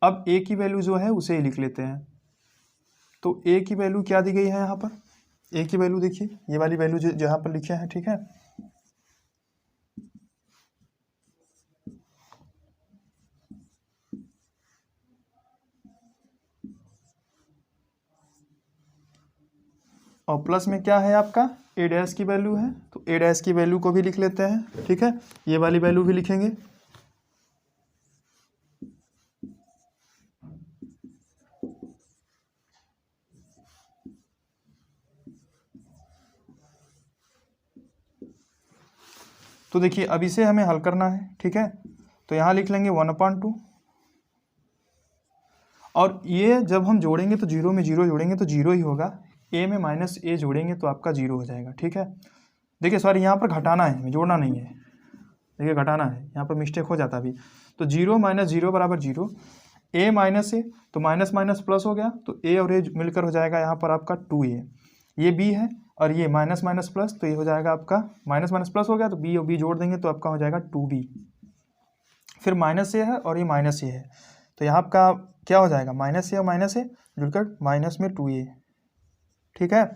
अब a की वैल्यू जो है उसे ही लिख लेते हैं। तो a की वैल्यू क्या दी गई है यहाँ पर, a की वैल्यू देखिए ये वाली वैल्यू जो यहाँ पर लिखे हैं। ठीक है, और प्लस में क्या है आपका, a डैश की वैल्यू है, तो a डैश की वैल्यू को भी लिख लेते हैं। ठीक है, ये वाली वैल्यू भी लिखेंगे। तो देखिए अब इसे हमें हल करना है। ठीक है, तो यहाँ लिख लेंगे 1/2, और ये जब हम जोड़ेंगे तो 0 में 0 जोड़ेंगे तो 0 ही होगा, a में माइनस a जोड़ेंगे तो आपका 0 हो जाएगा। ठीक है, देखिए सॉरी यहाँ पर घटाना है, जोड़ना नहीं है, देखिए घटाना है, यहाँ पर मिस्टेक हो जाता अभी। तो 0 माइनस 0 बराबर 0, a माइनस a, तो माइनस माइनस प्लस हो गया, तो a और a मिलकर हो जाएगा यहाँ पर आपका 2a। ये b है और ये माइनस माइनस प्लस, तो ये हो जाएगा आपका माइनस माइनस प्लस हो गया, तो b और b जोड़ देंगे तो आपका हो जाएगा 2b। फिर माइनस a है और ये माइनस a है, तो यहाँ आपका क्या हो जाएगा, माइनस a और माइनस a जुड़कर माइनस में 2a। ठीक है,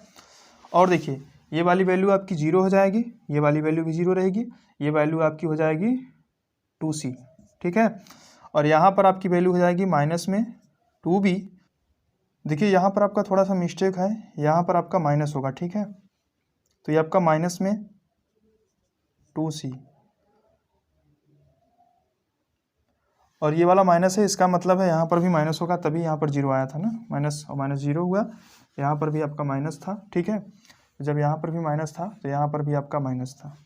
और देखिए ये वाली वैल्यू आपकी 0 हो जाएगी, ये वाली वैल्यू भी 0 रहेगी, ये वैल्यू आपकी हो जाएगी 2c। ठीक है, और यहाँ पर आपकी वैल्यू हो जाएगी माइनस में 2b। देखिए यहाँ पर आपका थोड़ा सा मिस्टेक है, यहाँ पर आपका माइनस होगा। ठीक है, तो ये आपका माइनस में 2c, और ये वाला माइनस है, इसका मतलब है यहाँ पर भी माइनस होगा, तभी यहाँ पर 0 आया था ना, माइनस और माइनस 0 हुआ, यहाँ पर भी आपका माइनस था। ठीक है, जब यहाँ पर भी माइनस था तो यहाँ पर भी आपका माइनस था,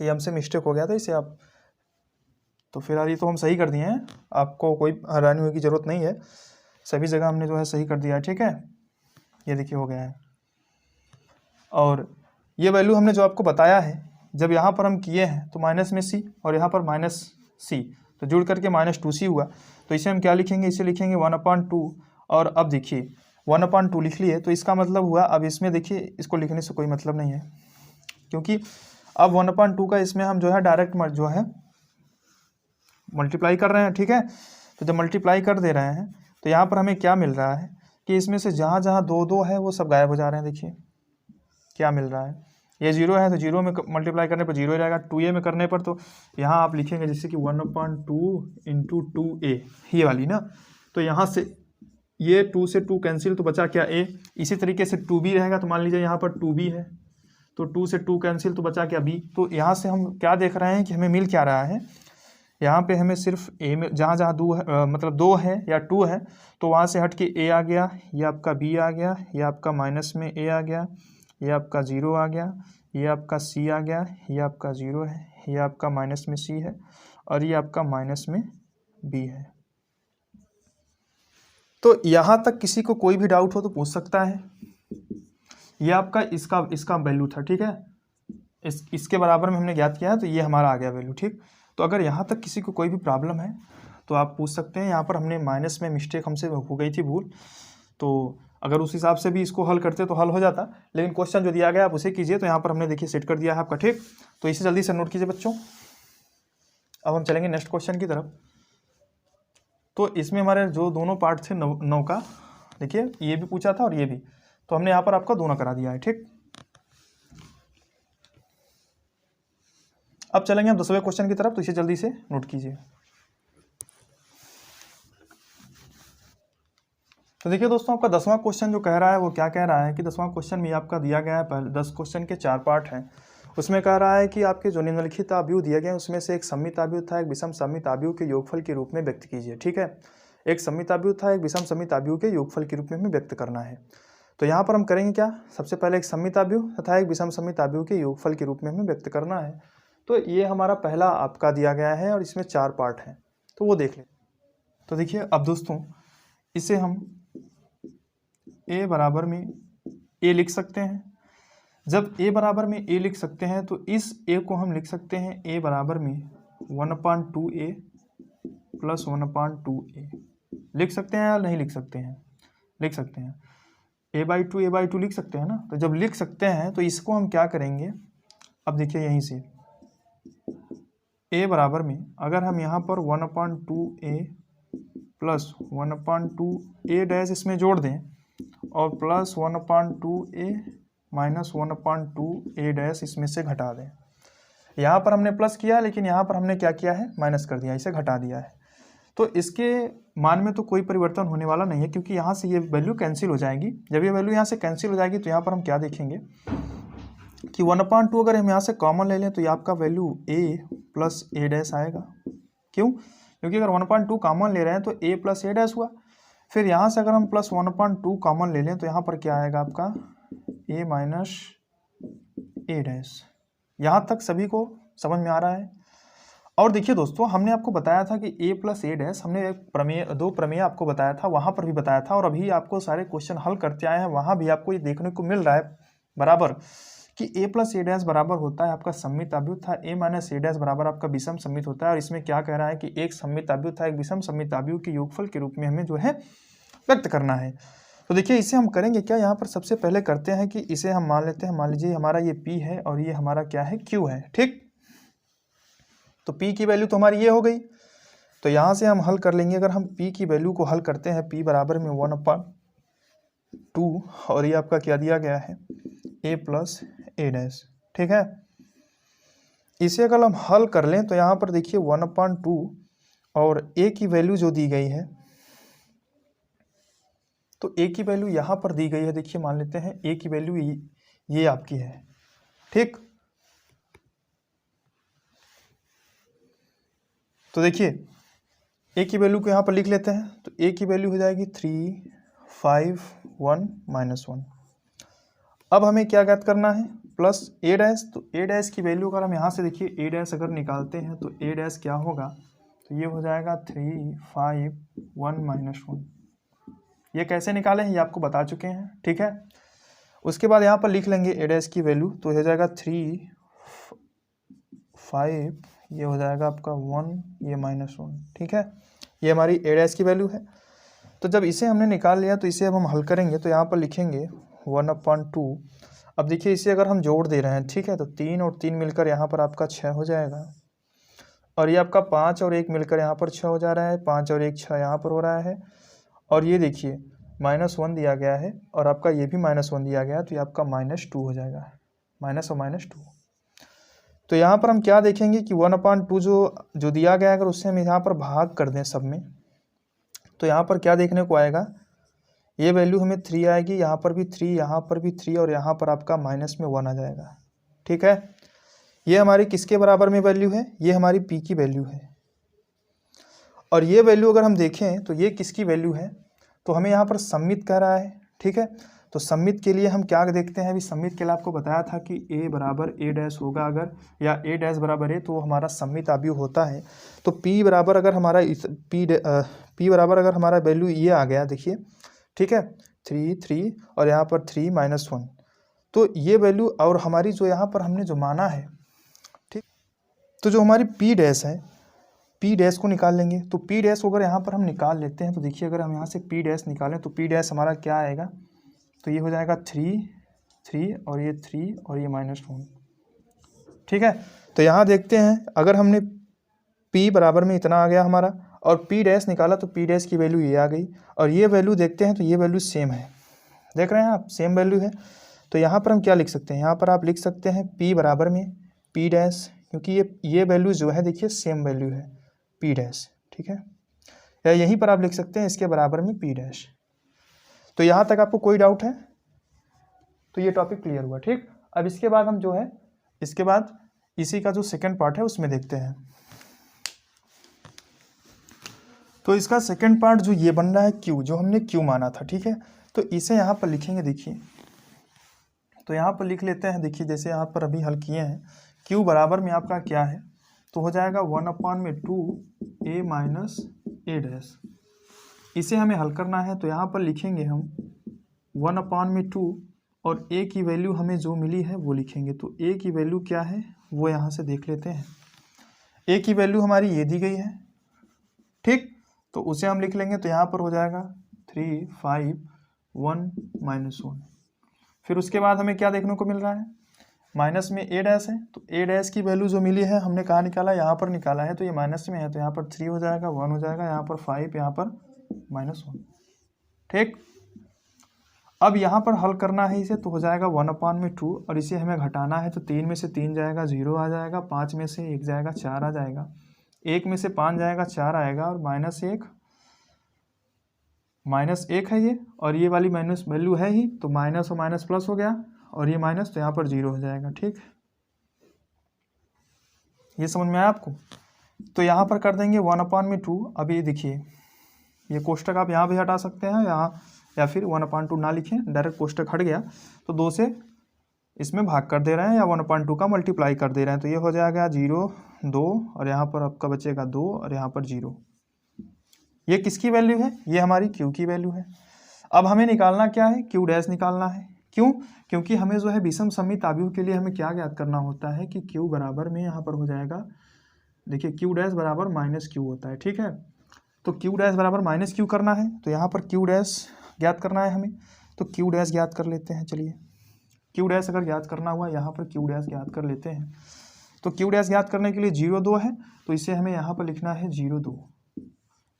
ये हमसे मिस्टेक हो गया था, इसे आप तो फिलहाल ये तो हम सही कर दिए हैं, आपको कोई हैरानी होने की ज़रूरत नहीं है, सभी जगह हमने जो है सही कर दिया है। ठीक है, ये देखिए हो गया है। और ये वैल्यू हमने जो आपको बताया है, जब यहाँ पर हम किए हैं तो माइनस में c और यहाँ पर माइनस c, तो जुड़ करके -2c हुआ, तो इसे हम क्या लिखेंगे, इसे लिखेंगे 1/2 और अब देखिए 1/2 लिख लिए, तो इसका मतलब हुआ अब इसमें देखिए इसको लिखने से कोई मतलब नहीं है, क्योंकि अब 1/2 का इसमें हम जो है डायरेक्ट जो है मल्टीप्लाई कर रहे हैं, ठीक है। तो जब मल्टीप्लाई कर दे रहे हैं तो यहाँ पर हमें क्या मिल रहा है कि इसमें से जहाँ जहाँ 2 है वो सब गायब हो जा रहे हैं। देखिए क्या मिल रहा है, ये 0 है तो 0 में मल्टीप्लाई करने पर 0 हो जाएगा, 2a में करने पर तो यहाँ आप लिखेंगे जैसे कि 1/2 इंटू 2a, ये वाली ना। तो यहाँ से ये 2 से 2 कैंसिल, तो बचा क्या a। इसी तरीके से 2b रहेगा, तो मान लीजिए यहाँ पर 2b है, तो 2 से 2 कैंसिल, तो बचा क्या b। तो यहाँ से हम क्या देख रहे हैं कि हमें मिल क्या रहा है, यहाँ पे हमें सिर्फ a में जहाँ जहाँ 2 है या 2 है तो वहाँ से हट के a आ गया, ये आपका b आ गया, ये आपका माइनस में a आ गया, ये आपका 0 आ गया, ये आपका c आ गया, ये आपका 0 है, ये आपका माइनस में c है, और ये आपका माइनस में b है। तो यहाँ तक किसी को कोई भी डाउट हो तो पूछ सकता है। ये आपका इसका वैल्यू था, ठीक है, इसके बराबर में हमने ज्ञात किया है, तो ये हमारा आ गया वैल्यू, ठीक। तो अगर यहाँ तक किसी को कोई भी प्रॉब्लम है तो आप पूछ सकते हैं। यहाँ पर हमने माइनस में मिस्टेक हमसे हो गई थी, भूल, तो अगर उस हिसाब से भी इसको हल करते तो हल हो जाता, लेकिन क्वेश्चन जो दिया गया आप उसे कीजिए। तो यहाँ पर हमने देखिए सेट कर दिया है आपका, ठीक। तो इसे जल्दी से नोट कीजिए बच्चों। अब हम चलेंगे नेक्स्ट क्वेश्चन की तरफ। तो इसमें हमारे जो दोनों पार्ट थे 9 का, देखिए ये भी पूछा था और ये भी, तो हमने यहाँ पर आपका दोनों करा दिया है, ठीक। अब चलेंगे हम 10वें क्वेश्चन की तरफ, तो इसे जल्दी से नोट कीजिए। तो देखिए दोस्तों, आपका 10वां क्वेश्चन जो कह रहा है वो क्या कह रहा है कि 10वां क्वेश्चन में आपका दिया गया है, पहले 10 क्वेश्चन के 4 पार्ट हैं। उसमें कह रहा है कि आपके जो निम्नलिखित आव्यूह दिए गए उसमें से एक सममित आव्यूह था एक विषम सममित आव्यूह के योगफल के रूप में व्यक्त कीजिए, ठीक है। एक सममित आव्यूह था एक विषम सममित आव्यूह के योगफल के रूप में हमें व्यक्त करना है। तो यहाँ पर हम करेंगे क्या, सबसे पहले एक सममित आव्यूह तथा एक विषम सममित आव्यूह के योगफल के रूप में हमें व्यक्त करना है। तो ये हमारा पहला आपका दिया गया है और इसमें 4 पार्ट हैं, तो वो देख लें। तो देखिए अब दोस्तों, इसे हम a बराबर में a लिख सकते हैं। जब a बराबर में a लिख सकते हैं तो इस a को हम लिख सकते हैं a बराबर में 1/2a प्लस 1/2a। लिख सकते हैं या नहीं लिख सकते हैं, लिख सकते हैं। a/2 लिख सकते हैं ना। तो जब लिख सकते हैं तो इसको हम क्या करेंगे, अब देखिए यहीं से a बराबर में अगर हम यहाँ पर 1/2a प्लस 1/2a डैश इसमें जोड़ दें और plus 1/2a minus 1/2a dash इसमें से घटा दें। यहाँ पर हमने प्लस किया लेकिन यहाँ पर हमने क्या किया है, माइनस कर दिया, इसे घटा दिया है। तो इसके मान में तो कोई परिवर्तन होने वाला नहीं है, क्योंकि यहाँ से ये वैल्यू कैंसिल हो जाएगी। जब ये वैल्यू यहाँ से कैंसिल हो जाएगी तो यहाँ पर हम क्या देखेंगे कि 1/2 अगर हम यहाँ से कॉमन ले लें तो ये आपका value a plus a dash आएगा। क्यों, क्योंकि अगर 1/2 कॉमन ले रहे हैं तो a प्लस a डैश हुआ। फिर यहाँ से अगर हम प्लस 1/2 कॉमन ले लें तो यहाँ पर क्या आएगा आपका a माइनस a डैश। यहाँ तक सभी को समझ में आ रहा है। और देखिए दोस्तों, हमने आपको बताया था कि a प्लस a डैश, हमने एक 2 प्रमेय आपको बताया था, वहाँ पर भी बताया था, और अभी आपको सारे क्वेश्चन हल करते आए हैं, वहाँ भी आपको ये देखने को मिल रहा है बराबर कि a प्लस a डैश बराबर होता है आपका सममित आव्यूह था, a माइनस a डैश बराबर आपका विषम सममित होता है। और इसमें क्या कह रहा है कि एक सममित आव्यूह था एक विषम सममित आव्यूह के योगफल के रूप में हमें जो है व्यक्त करना है। तो देखिए इसे हम करेंगे क्या, यहाँ पर सबसे पहले करते हैं कि इसे हम मान लेते हैं, मान लीजिए हमारा ये p है और ये हमारा क्या है, q है, ठीक। तो p की वैल्यू तो हमारी ये हो गई। तो यहाँ से हम हल कर लेंगे। अगर हम p की वैल्यू को हल करते हैं, p बराबर में 1/2 और ये आपका क्या दिया गया है, a प्लस a डैश, ठीक है। इसे अगर हम हल कर लें तो यहाँ पर देखिए 1/2 और a की वैल्यू जो दी गई है, तो a की वैल्यू यहाँ पर दी गई है। देखिए मान लेते हैं a की वैल्यू ये आपकी है, ठीक। तो देखिए a की वैल्यू को यहाँ पर लिख लेते हैं। तो a की वैल्यू हो जाएगी 3, 5, 1 माइनस 1। अब हमें क्या ज्ञात करना है, प्लस a डैश। तो a डैश की वैल्यू अगर हम यहाँ से देखिए a डैश अगर निकालते हैं तो a डैश क्या होगा, तो ये हो जाएगा 3, 5, 1 माइनस 1। ये कैसे निकाले हैं ये आपको बता चुके हैं, ठीक है। उसके बाद यहाँ पर लिख लेंगे a डैश की वैल्यू, तो हो जाएगा 3, 5, ये हो जाएगा आपका 1, ये माइनस 1, ठीक है। ये हमारी a डैश की वैल्यू है। तो जब इसे हमने निकाल लिया तो इसे अब हम हल करेंगे, तो यहाँ पर लिखेंगे 1/2। अब देखिए इसे अगर हम जोड़ दे रहे हैं, ठीक है, तो 3 और 3 मिलकर यहाँ पर आपका 6 हो जाएगा, और ये आपका 5 और 1 मिलकर यहाँ पर 6 हो जा रहा है, 5 और 1 6 यहाँ पर हो रहा है, और ये देखिए -1 दिया गया है और आपका ये भी -1 दिया गया है, तो ये आपका -2 हो जाएगा, माइनस और -2। तो यहाँ पर हम क्या देखेंगे कि 1/2 जो दिया गया है, अगर उससे हम यहाँ पर भाग कर दें सब में, तो यहाँ पर क्या देखने को आएगा, ये वैल्यू हमें 3 आएगी, यहाँ पर भी 3, यहाँ पर भी 3, और यहाँ पर आपका -1 आ जाएगा। ठीक है, ये हमारी किसके बराबर में वैल्यू है, ये हमारी p की वैल्यू है। और ये वैल्यू अगर हम देखें तो ये किसकी वैल्यू है, तो हमें यहाँ पर सममित कह रहा है। ठीक है, तो सममित के लिए हम क्या देखते हैं, अभी सममित के लिए आपको बताया था कि a बराबर a' होगा अगर, या a' बराबर a, तो वो हमारा सममित अवयव होता है। तो p बराबर अगर हमारा p बराबर अगर हमारा वैल्यू ये आ गया, देखिए, ठीक है, 3 और यहाँ पर 3 -1, तो ये वैल्यू और हमारी जो यहाँ पर हमने जो माना है, ठीक, तो जो हमारी p' है, p' को निकाल लेंगे। तो p' को अगर यहाँ पर हम निकाल लेते हैं, तो देखिए अगर हम यहाँ से p' निकालें तो p' हमारा क्या आएगा, तो ये हो जाएगा 3 और ये 3 और ये -1। ठीक है, तो यहाँ देखते हैं अगर हमने p बराबर में इतना आ गया हमारा और p' निकाला तो p' की वैल्यू ये आ गई, और ये वैल्यू देखते हैं तो ये वैल्यू सेम है, देख रहे हैं आप, सेम वैल्यू है। तो यहाँ पर हम क्या लिख सकते हैं, यहाँ पर आप लिख सकते हैं p बराबर में p', क्योंकि ये वैल्यू जो है देखिए सेम वैल्यू है p'। ठीक है, या यहीं पर आप लिख सकते हैं इसके बराबर में p'। तो यहाँ तक आपको कोई डाउट है, तो ये टॉपिक क्लियर हुआ। ठीक, अब इसके बाद हम जो है, इसके बाद इसी का जो सेकंड पार्ट है उसमें देखते हैं। तो इसका सेकंड पार्ट जो ये बन रहा है q, जो हमने q माना था। ठीक है, तो इसे यहाँ पर लिखेंगे, देखिए, तो यहाँ पर लिख लेते हैं, देखिए जैसे यहाँ पर अभी हल किए हैं, q बराबर में आपका क्या है, तो हो जाएगा 1/2 a - a'। इसे हमें हल करना है, तो यहाँ पर लिखेंगे हम 1/2 और a की वैल्यू हमें जो मिली है वो लिखेंगे। तो a की वैल्यू क्या है वो यहाँ से देख लेते हैं। a की वैल्यू हमारी ये दी गई है, ठीक, तो उसे हम लिख लेंगे। तो यहाँ पर हो जाएगा 3 5 1 -1। फिर उसके बाद हमें क्या देखने को मिल रहा है, माइनस में a' है, तो a' की वैल्यू जो मिली है हमने कहाँ निकाला, यहाँ पर निकाला है, तो ये माइनस में है, तो यहाँ पर 3 हो जाएगा, 1 हो जाएगा, यहाँ पर 5, यहाँ पर -1। ठीक, अब यहाँ पर हल करना है इसे, तो हो जाएगा 1/2 और इसे हमें घटाना है, तो 3 में से 3 जाएगा 0 आ जाएगा, 5 में से 1 जाएगा 4 आ जाएगा, 1 में से 5 जाएगा 4 आएगा, और -1 है ये, और ये वाली माइनस वैल्यू है ही, तो माइनस और माइनस प्लस हो गया, और ये माइनस, तो यहाँ पर 0 हो जाएगा। ठीक, ये समझ में आया आपको। तो यहाँ पर कर देंगे 1/2। अब ये देखिए, ये कोष्टक आप यहाँ भी हटा सकते हैं, यहाँ, या फिर 1/2 ना लिखें, डायरेक्ट कोष्टक हट गया, तो 2 से इसमें भाग कर दे रहे हैं, या 1/2 का मल्टीप्लाई कर दे रहे हैं, तो ये हो जाएगा 0 2, और यहाँ पर आपका बचेगा 2, और यहाँ पर 0। ये किसकी वैल्यू है, ये हमारी q की वैल्यू है। अब हमें निकालना क्या है, q' निकालना है। क्यों, क्योंकि हमें जो है विषम सममित आव्यूह के लिए हमें क्या ज्ञात करना होता है कि q बराबर में यहाँ पर हो जाएगा, देखिए q' बराबर -q होता है। ठीक है, तो q' बराबर -q करना है, तो यहाँ पर q' ज्ञात करना है हमें, तो q' ज्ञात कर लेते हैं। चलिए, q' अगर ज्ञात करना हुआ, यहाँ पर q' ज्ञात कर लेते हैं। तो q' ज्ञात करने के लिए 0 2 है, तो इसे हमें यहाँ पर लिखना है 0 2।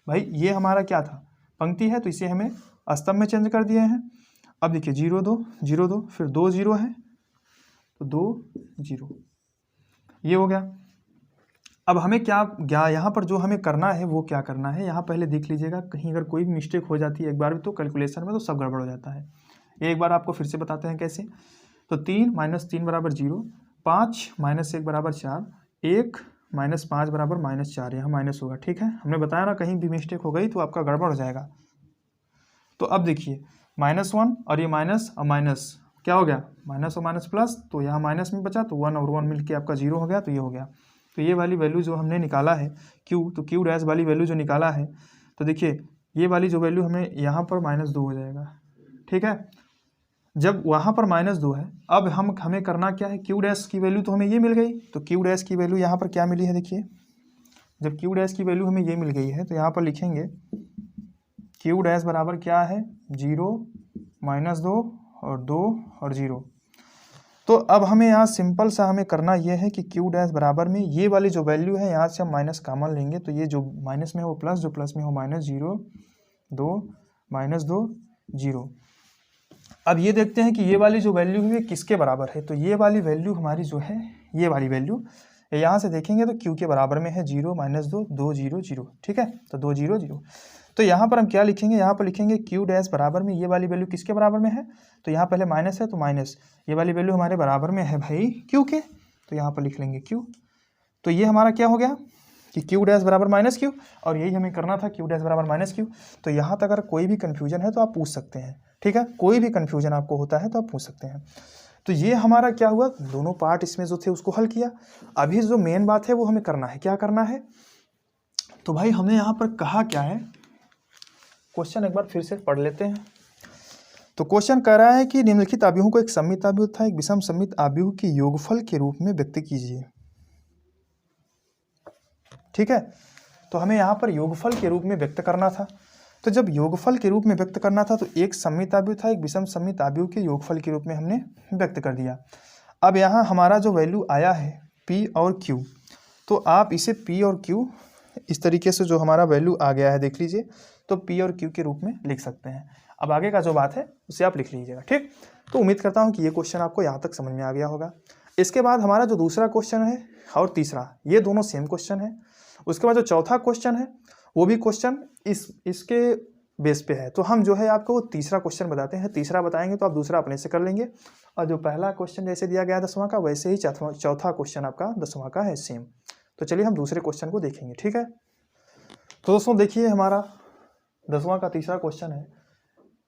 भाई ये हमारा क्या था, पंक्ति है, तो इसे हमें स्तंभ में चेंज कर दिए हैं। अब देखिए 0 2, फिर 2 0 है, तो 2 0, ये हो गया। अब हमें क्या यहाँ पर जो हमें करना है वो क्या करना है, यहाँ पहले देख लीजिएगा, कहीं अगर कोई भी मिस्टेक हो जाती है एक बार भी, तो कैलकुलेशन में तो सब गड़बड़ हो जाता है। एक बार आपको फिर से बताते हैं कैसे। तो 3 - 3 बराबर 0, 5 - 1 बराबर 4, 1 - 5 बराबर -4, यहाँ माइनस होगा। ठीक है, हमने बताया ना, कहीं भी मिस्टेक हो गई तो आपका गड़बड़ हो जाएगा। तो अब देखिए -1 और ये माइनस और माइनस क्या हो गया, माइनस और माइनस प्लस, तो यहाँ माइनस में बचा, तो 1 और 1 मिलके आपका 0 हो गया, तो ये हो गया। तो ये वाली वैल्यू जो हमने निकाला है q, तो q' वाली वैल्यू जो निकाला है, तो देखिए ये वाली जो वैल्यू हमें यहाँ पर -2 हो जाएगा। ठीक है, जब वहाँ पर -2 है, अब हमें करना क्या है, q' की वैल्यू तो हमें ये मिल गई, तो q' की वैल्यू यहाँ पर क्या मिली है, देखिए जब q' की वैल्यू हमें ये मिल गई है, तो यहाँ पर लिखेंगे क्यू डैश बराबर क्या है 0 -2 और 2 और 0। तो अब हमें यहाँ सिंपल सा हमें करना ये है कि क्यू डैश बराबर में ये वाली जो वैल्यू है यहाँ से हम माइनस कॉमन लेंगे, तो ये जो माइनस में हो प्लस, जो प्लस में हो -0 2 -2 0। अब ये देखते हैं कि ये वाली जो वैल्यू है किसके बराबर है, तो ये वाली वैल्यू हमारी जो है ये वाली वैल्यू यहाँ से देखेंगे तो क्यू के बराबर में है 0 -2 2 0 0, ठीक है, तो 2 0 0। तो यहाँ पर हम क्या लिखेंगे, यहाँ पर लिखेंगे क्यू डैश बराबर में ये वाली वैल्यू किसके बराबर में है, तो यहाँ पहले माइनस है तो माइनस, ये वाली वैल्यू हमारे बराबर में है भाई क्यू के, तो यहाँ पर लिख लेंगे क्यू। तो ये हमारा क्या हो गया कि क्यू डैश बराबर माइनस क्यू, और यही हमें करना था, क्यू डैश बराबर माइनस क्यू। तो यहाँ तक अगर कोई भी कन्फ्यूजन है तो आप पूछ सकते हैं, ठीक है, कोई भी कन्फ्यूजन आपको होता है तो आप पूछ सकते हैं। तो ये हमारा क्या हुआ, दोनों पार्ट इसमें जो थे उसको हल किया। अभी जो मेन बात है वो हमें करना है, क्या करना है, तो भाई हमने यहाँ पर कहा क्या है, क्वेश्चन एक बार फिर से पढ़ लेते हैं। तो क्वेश्चन कह रहा है कि निम्नलिखित आव्यूहों को एक सममित आव्यूह तथा एक विषम सममित आव्यूह के योगफल के रूप में व्यक्त कीजिए, ठीक है। तो हमें यहाँ पर योगफल के रूप में व्यक्त करना था, तो जब योगफल के रूप में व्यक्त करना था तो एक सममित आव्यूह था, एक विषम सममित आव्यूह के योगफल के रूप में हमने व्यक्त कर दिया। अब यहाँ हमारा जो वैल्यू आया है P और Q, तो आप इसे P और Q इस तरीके से जो हमारा वैल्यू आ गया है देख लीजिए, तो P और Q के रूप में लिख सकते हैं। अब आगे का जो बात है उसे आप लिख लीजिएगा, ठीक। तो उम्मीद करता हूँ कि ये क्वेश्चन आपको यहाँ तक समझ में आ गया होगा। इसके बाद हमारा जो दूसरा क्वेश्चन है और तीसरा, ये दोनों सेम क्वेश्चन है। उसके बाद जो चौथा क्वेश्चन है वो भी क्वेश्चन इसके बेस पे है, तो हम जो है आपको तीसरा क्वेश्चन बताते हैं। तीसरा बताएंगे तो आप दूसरा अपने से कर लेंगे, और जो पहला क्वेश्चन जैसे दिया गया 10वां का, वैसे ही चौथा क्वेश्चन आपका 10वां का है सेम। तो चलिए हम दूसरे क्वेश्चन को देखेंगे, ठीक है। तो दोस्तों देखिए हमारा 10वां का तीसरा क्वेश्चन है,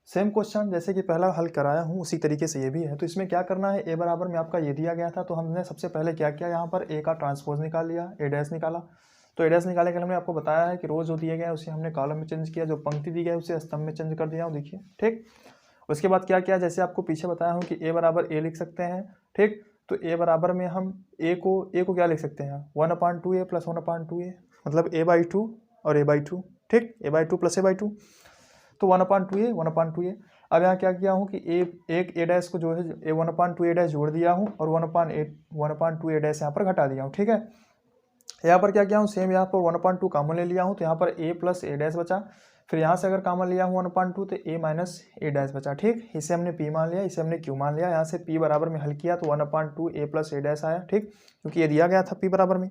सेम क्वेश्चन जैसे कि पहला हल कराया हूँ उसी तरीके से ये भी है। तो इसमें क्या करना है, ए बराबर में आपका ये दिया गया था, तो हमने सबसे पहले क्या किया, यहाँ पर ए का ट्रांसपोज निकाल लिया, ए डैश निकाला। तो ए डैश निकालने के लिए हमने आपको बताया है कि रोज जो दिए गए उसे हमने कॉलम में चेंज किया, जो पंक्ति दी गई उसे स्तंभ में चेंज कर दिया हूँ, देखिए, ठीक। उसके बाद क्या किया, जैसे आपको पीछे बताया हूँ कि ए बराबर ए लिख सकते हैं, ठीक। तो ए बराबर में हम ए को क्या लिख सकते हैं, 1/2a + 1/2a, मतलब a/2 और a/2, ठीक, a/2 + a/2, तो 1/2a 1/2a। अब यहाँ क्या किया हूँ कि एक a डैश को जो है a 1/2a डैश जोड़ दिया हूँ और 1/2a डैश यहाँ पर घटा दिया हूँ, ठीक है। यहाँ पर क्या किया हूँ, सेम यहाँ पर 1/2 कॉमन ले लिया हूँ, तो यहाँ पर a + a डैश बचा। फिर यहाँ से अगर कॉमन लिया हूँ 1/2 तो a - a डैश बचा, ठीक। इसे हमने p मान लिया, इसे हमने q मान लिया। यहाँ से p बराबर में हल किया तो 1/2 a + a डैश आया, ठीक, क्योंकि ये दिया गया था p बराबर में।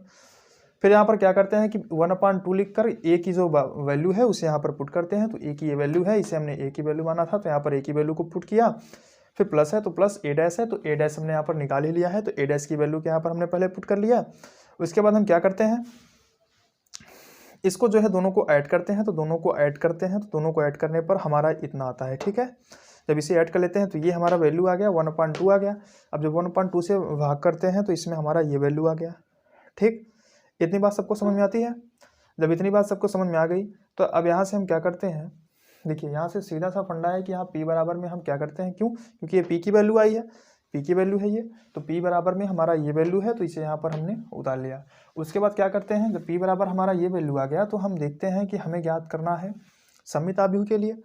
फिर यहाँ पर क्या करते हैं कि 1/2 लिख कर a की जो वैल्यू है उसे यहाँ पर पुट करते हैं। तो a की ये वैल्यू है, इसे हमने a की वैल्यू माना था, तो यहाँ पर a की वैल्यू को पुट किया। फिर प्लस है तो प्लस a डैश है, तो a डैश हमने यहाँ पर निकाल ही लिया है, तो a डैश की वैल्यू के यहाँ पर हमने पहले पुट कर लिया। उसके बाद हम क्या करते हैं, इसको जो है दोनों को ऐड करते हैं, तो दोनों को ऐड करते हैं, तो दोनों को ऐड करने पर हमारा इतना आता है, ठीक है। जब इसे ऐड कर लेते हैं तो ये हमारा वैल्यू आ गया 1/2 आ गया। अब जब 1/2 से भाग करते हैं तो इसमें हमारा ये वैल्यू आ गया, ठीक। इतनी बात सबको समझ में आती है। जब इतनी बात सबको समझ में आ गई तो अब यहाँ से हम क्या करते हैं, देखिए यहाँ से सीधा सा फंडा है कि यहाँ p बराबर में हम क्या करते हैं, क्यों, क्योंकि ये p की वैल्यू आई है, p की वैल्यू है ये, तो p बराबर में हमारा ये वैल्यू है, तो इसे यहाँ पर हमने उतार लिया। उसके बाद क्या करते हैं, जब p बराबर हमारा ये वैल्यू आ गया तो हम देखते हैं कि हमें ज्ञात करना है सममित आव्यूह के लिए।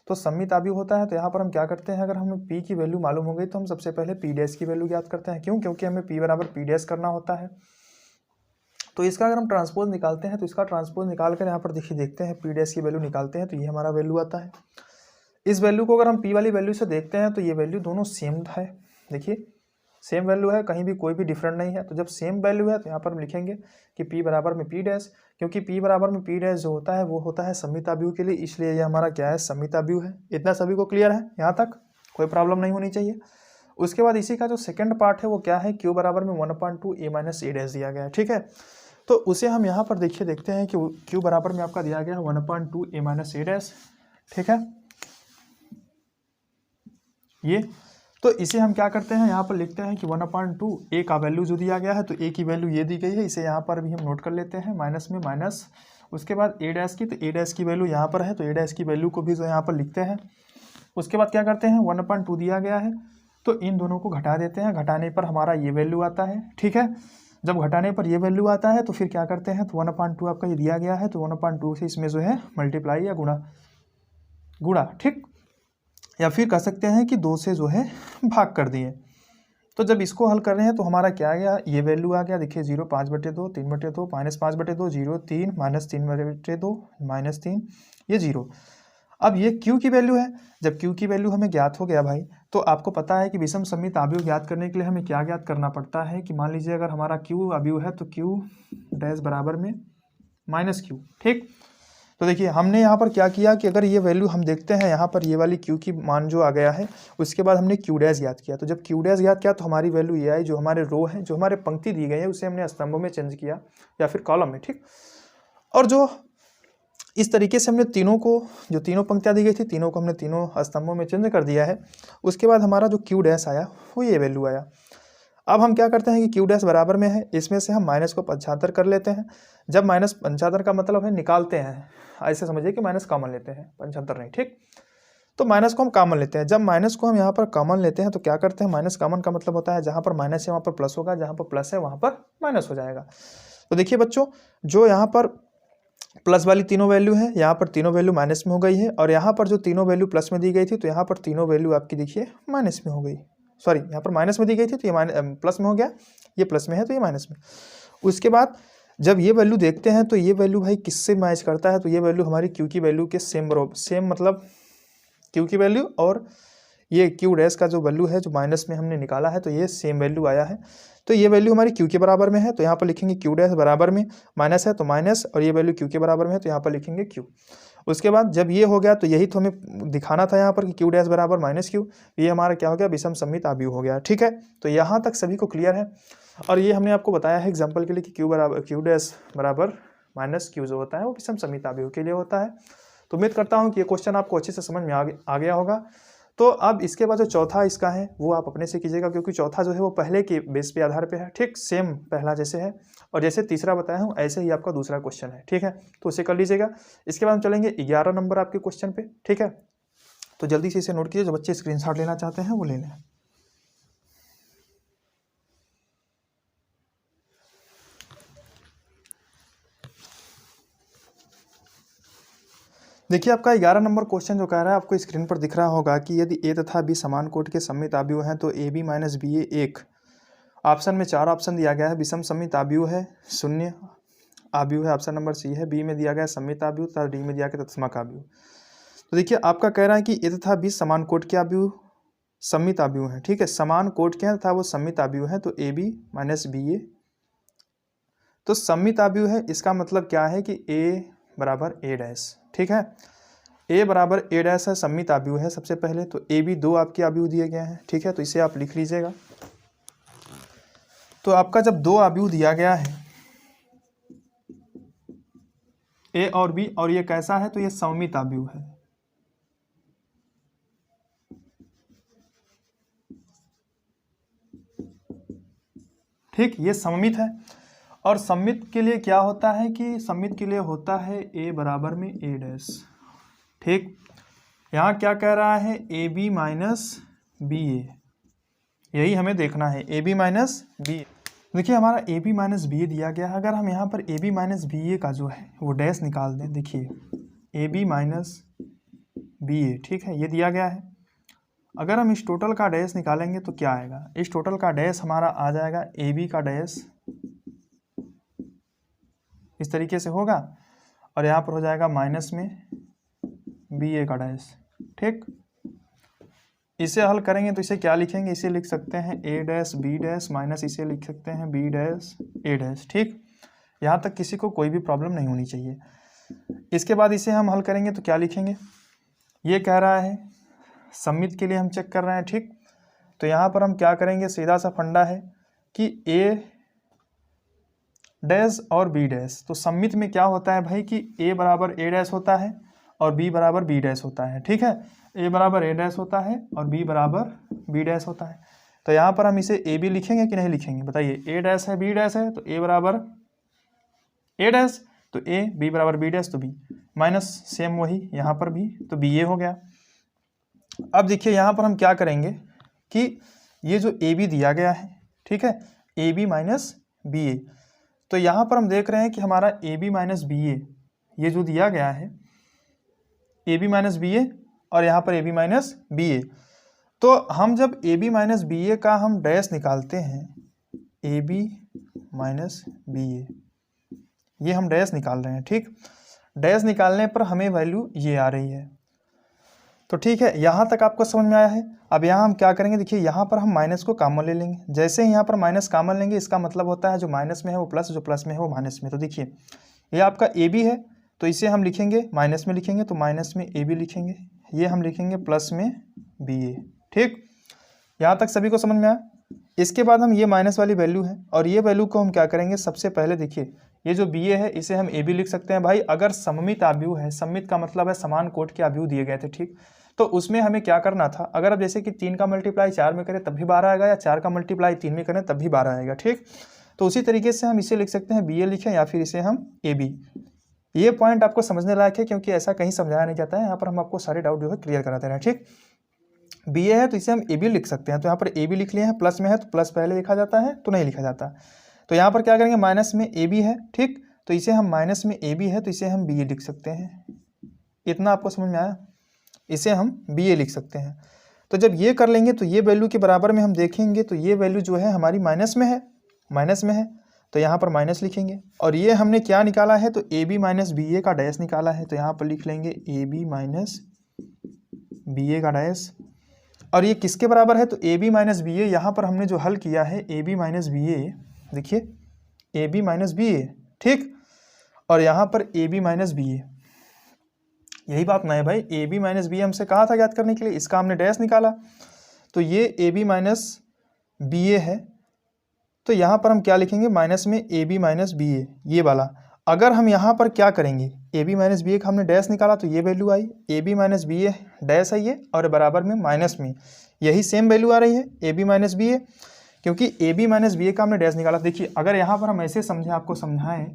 तो सममित आव्यूह होता है, तो यहाँ पर हम क्या करते हैं, अगर हमें p की वैल्यू मालूम हो गई तो हम सबसे पहले p डैश की वैल्यू ज्ञात करते हैं, क्यों, क्योंकि हमें p बराबर p डैश करना होता है। तो इसका अगर हम ट्रांसपोज निकालते हैं तो इसका ट्रांसपोज निकाल कर यहाँ पर देखिए देखते हैं, p डैश की वैल्यू निकालते हैं तो ये हमारा वैल्यू आता है। इस वैल्यू को अगर हम p वाली वैल्यू से देखते हैं तो ये वैल्यू दोनों सेम है, देखिए सेम वैल्यू है, कहीं भी कोई भी डिफरेंट नहीं है। तो जब सेम वैल्यू है तो यहाँ पर हम लिखेंगे कि p बराबर में p डैश, क्योंकि p बराबर में p डैश जो होता है वो होता है सममित आव्यूह के लिए, इसलिए ये हमारा क्या है, सममित आव्यूह है। इतना सभी को क्लियर है, यहाँ तक कोई प्रॉब्लम नहीं होनी चाहिए। उसके बाद इसी का जो सेकंड पार्ट है वो क्या है, q बराबर में 1/2 a - a डैश दिया गया है, ठीक है। तो उसे हम यहाँ पर देखिए देखते हैं कि q बराबर में आपका दिया गया है 1/2 a - a डैश, ठीक है। ये तो इसे हम क्या करते हैं, यहाँ पर लिखते हैं कि 1/2 a का वैल्यू जो दिया गया है, तो a की वैल्यू ये दी गई है, इसे यहाँ पर भी हम नोट कर लेते हैं माइनस में माइनस। उसके बाद a डैश की, तो a डैश की वैल्यू यहाँ पर है, तो a डैश की वैल्यू को भी जो यहाँ पर लिखते हैं। उसके बाद क्या करते हैं, 1/2 दिया गया है तो इन दोनों को घटा देते हैं, घटाने पर हमारा ये वैल्यू आता है, ठीक है। जब घटाने पर ये वैल्यू आता है तो फिर क्या करते हैं, तो 1/2 आपका ये दिया गया है, तो 1/2 से इसमें जो है मल्टीप्लाई या गुणा गुणा, ठीक, या फिर कह सकते हैं कि 2 से जो है भाग कर दिए। तो जब इसको हल कर रहे हैं तो हमारा क्या आ गया, ये वैल्यू आ गया, देखिए 0, 5/2, 3/2, -5/2, 0, 3, -3/2, -3, ये 0। अब ये Q की वैल्यू है, जब Q की वैल्यू हमें ज्ञात हो गया भाई, तो आपको पता है कि विषम सममित आव्यूह ज्ञात करने के लिए हमें क्या ज्ञात करना पड़ता है कि मान लीजिए अगर हमारा Q आव्यूह है तो Q डैश बराबर में -Q, ठीक। तो देखिए हमने यहाँ पर क्या किया कि अगर ये वैल्यू हम देखते हैं यहाँ पर ये वाली Q की मान जो आ गया है, उसके बाद हमने Q डैश याद किया। तो जब Q डैश याद किया तो हमारी वैल्यू ये आई, जो हमारे रो है, जो हमारे पंक्ति दी गई है, उसे हमने स्तंभों में चेंज किया या फिर कॉलम में, ठीक। और जो इस तरीके से हमने तीनों को, जो तीनों पंक्तियाँ दी गई थी, तीनों को हमने तीनों स्तंभों में चेंज कर दिया है। उसके बाद हमारा जो Q डैश आया वो ये वैल्यू आया। अब हम क्या करते हैं कि Q डैश बराबर में है, इसमें से हम माइनस को 75 कर लेते हैं। जब -75 का मतलब है निकालते हैं, ऐसे समझिए कि माइनस कॉमन लेते हैं, 75 नहीं, ठीक। तो माइनस को हम कॉमन लेते हैं। जब माइनस को हम यहाँ पर कॉमन लेते हैं तो क्या करते हैं, माइनस कॉमन का मतलब होता है जहाँ पर माइनस है वहाँ पर प्लस होगा, जहाँ पर प्लस है वहाँ पर माइनस हो जाएगा। तो देखिए बच्चों, जो यहाँ पर प्लस वाली तीनों वैल्यू है, यहाँ पर तीनों वैल्यू माइनस में हो गई है, और यहाँ पर जो तीनों वैल्यू प्लस में दी गई थी तो यहाँ पर तीनों वैल्यू आपकी देखिए माइनस में हो गई। सॉरी, यहाँ पर माइनस में दी गई थी तो ये प्लस में हो गया, ये प्लस में है तो ये माइनस में। उसके बाद जब ये वैल्यू देखते हैं तो ये वैल्यू भाई किससे मैच करता है, तो ये वैल्यू हमारी Q की वैल्यू के सेम मतलब Q की वैल्यू और ये Q डैश का जो वैल्यू है जो माइनस में हमने निकाला है, तो ये सेम वैल्यू आया है। तो ये वैल्यू हमारी Q के बराबर में है, तो यहाँ पर लिखेंगे Q डैश बराबर में, माइनस है तो माइनस, और ये वैल्यू Q के बराबर में है तो यहाँ पर लिखेंगे Q। उसके बाद जब ये हो गया तो यही तो हमें दिखाना था यहाँ पर कि Q डैश बराबर -Q, ये हमारा क्या हो गया, विषम सममित आव्यूह हो गया, ठीक है। तो यहाँ तक सभी को क्लियर है, और ये हमने आपको बताया है एग्जाम्पल के लिए कि Q डैश बराबर -Q जो होता है वो विषम सममित आव्यूह के लिए होता है। तो उम्मीद करता हूँ कि ये क्वेश्चन आपको अच्छे से समझ में आ गया होगा। तो अब इसके बाद जो चौथा इसका है वो आप अपने से कीजिएगा, क्योंकि चौथा जो है वो पहले के बेस पे आधार पे है, ठीक, सेम पहला जैसे है, और जैसे तीसरा बताया हूँ ऐसे ही आपका दूसरा क्वेश्चन है, ठीक है। तो उसे कर लीजिएगा। इसके बाद हम चलेंगे 11 नंबर आपके क्वेश्चन पे, ठीक है। तो जल्दी से इसे नोट कीजिए, जो बच्चे स्क्रीनशॉट लेना चाहते हैं वो ले लें। देखिए आपका 11 नंबर क्वेश्चन जो कह रहा है, आपको स्क्रीन पर दिख रहा होगा कि यदि ए तथा बी समान कोट के सममित आव्यूह हैं तो ए बी माइनस बी ए एक, ऑप्शन में 4 ऑप्शन दिया गया है, विषम सममित आव्यूह है, शून्य आव्यूह है, ऑप्शन नंबर सी है, बी में दिया गया सममित आव्यूह तथा डी में दिया गया तत्समक आव्यूह। तो देखिए आपका कह रहा है कि ए तथा बी समान कोट के आव्यूह सममित आव्यूह हैं, ठीक है, समान कोट के हैं तथा वो सममित आव्यूह हैं, तो ए बी माइनस बी ए तो सममित आव्यूह है। इसका मतलब क्या है कि ए बराबर ए डैश, ठीक है, ए बराबर ए डैश है, सममित आव्यूह है सबसे पहले। तो ए बी दो आपके आव्यूह दिए गए हैं, ठीक है, तो इसे आप लिख लीजिएगा। तो आपका जब दो आव्यूह दिया गया है ए और बी, और ये कैसा है, तो ये सममित आव्यूह है, ठीक, ये सममित है। और सममित के लिए क्या होता है कि सममित के लिए होता है ए बराबर में ए डैश, ठीक। यहाँ क्या कह रहा है, A B minus B A, यही हमें देखना है, A B minus B A. देखिए हमारा ए बी माइनस बी ए दिया गया है, अगर हम यहाँ पर A B minus B A का जो है वो डैश निकाल दें, देखिए A B minus B A, ठीक है, ये दिया गया है। अगर हम इस टोटल का डैश निकालेंगे तो क्या आएगा, इस टोटल का डैश हमारा आ जाएगा ए बी का डैश इस तरीके से होगा, और यहाँ पर हो जाएगा माइनस में बी ए का डैश, ठीक। इसे हल करेंगे तो इसे क्या लिखेंगे, इसे लिख सकते हैं ए डैश बी डैश माइनस इसे लिख सकते हैं बी डैश ए डैश, ठीक। यहाँ तक किसी को कोई भी प्रॉब्लम नहीं होनी चाहिए। इसके बाद इसे हम हल करेंगे तो क्या लिखेंगे, ये कह रहा है सममित के लिए हम चेक कर रहे हैं, ठीक। तो यहाँ पर हम क्या करेंगे, सीधा सा फंडा है कि ए डैश और बी डैश, तो सममित में क्या होता है भाई कि ए बराबर ए डैश होता है और बी बराबर बी डैश होता है, ठीक है, ए बराबर ए डैश होता है और बी बराबर बी डैश होता है। तो यहाँ पर हम इसे ए बी लिखेंगे कि नहीं लिखेंगे, बताइए, ए डैश है बी डैश है तो ए बराबर ए डैश, तो ए, बी बराबर बी डैश तो बी, माइनस सेम वही यहाँ पर भी, तो बी ए हो गया। अब देखिए यहाँ पर हम क्या करेंगे कि ये जो ए बी दिया गया है, ठीक है, ए बी माइनस बी ए, तो यहाँ पर हम देख रहे हैं कि हमारा ए बी माइनस बी ए ये जो दिया गया है, ए बी माइनस बी ए और यहाँ पर ए बी माइनस बी ए। तो हम जब ए बी माइनस बी ए का हम डैश निकालते हैं, ए बी माइनस बी ए, ये हम डैश निकाल रहे हैं, ठीक। डैश निकालने पर हमें वैल्यू ये आ रही है। तो ठीक है, यहाँ तक आपको समझ में आया है। अब यहाँ हम क्या करेंगे, देखिए यहाँ पर हम माइनस को कॉमन ले लेंगे। जैसे ही यहाँ पर माइनस कॉमन लेंगे, इसका मतलब होता है जो माइनस में है वो प्लस, जो प्लस में है वो माइनस में। तो देखिए ये आपका ए बी है, तो इसे हम लिखेंगे माइनस में लिखेंगे, तो माइनस में ए बी लिखेंगे, ये हम लिखेंगे प्लस में बी ए, ठीक। यहाँ तक सभी को समझ में आया। इसके बाद हम ये माइनस वाली वैल्यू है और ये वैल्यू को हम क्या करेंगे, सबसे पहले देखिए ये जो बी ए है इसे हम ए बी लिख सकते हैं। भाई अगर सममित आव्यूह है, सममित का मतलब है समान कोट के आव्यूह दिए गए थे, ठीक, तो उसमें हमें क्या करना था, अगर अब जैसे कि 3 का मल्टीप्लाई 4 में करें तब भी 12 आएगा, या 4 का मल्टीप्लाई 3 में करें तब भी 12 आएगा, ठीक। तो उसी तरीके से हम इसे लिख सकते हैं बी ए लिखें, या फिर इसे हम ए बी। ये पॉइंट आपको समझने लायक है क्योंकि ऐसा कहीं समझाया नहीं जाता है, यहाँ पर हम आपको सारे डाउट जो है क्लियर कराते हैं, ठीक। बी ए है तो इसे हम ए बी लिख सकते हैं, तो यहाँ पर ए बी लिख लिए हैं। प्लस में है तो प्लस पहले लिखा जाता है, तो नहीं लिखा जाता। तो यहाँ पर क्या करेंगे, माइनस में ए बी है, ठीक, तो इसे हम माइनस में ए बी है तो इसे हम बी ए लिख सकते हैं। इतना आपको समझ में आया, इसे हम बी ए लिख सकते हैं। तो जब ये कर लेंगे तो ये वैल्यू के बराबर में हम देखेंगे तो ये वैल्यू जो है हमारी माइनस में है, माइनस में है, तो यहाँ पर माइनस लिखेंगे। और ये हमने क्या निकाला है, तो A B minus B A का डैश निकाला है, तो यहाँ पर लिख लेंगे A B minus B A का डैश। और ये किसके बराबर है, तो A B minus B A, यहाँ पर हमने जो हल किया है A B minus B A, देखिए A B minus B A, ठीक, और यहाँ पर A B minus B A, यही बात ना है भाई। ए बी माइनस बी ए हमसे कहा था याद करने के लिए, इसका हमने डैश निकाला, तो ये A B minus B A है, तो यहाँ पर हम क्या लिखेंगे, माइनस में A B minus B A, ये वाला। अगर हम यहाँ पर क्या करेंगे, A B minus B A का हमने डैश निकाला तो ये वैल्यू आई, A B minus B A dash है ये, और बराबर में माइनस में यही सेम वैल्यू आ रही है ए बी माइनस बी ए, क्योंकि ए बी माइनस बी ए का हमने डैश निकाला। देखिए अगर यहाँ पर हम ऐसे समझें, आपको समझाएं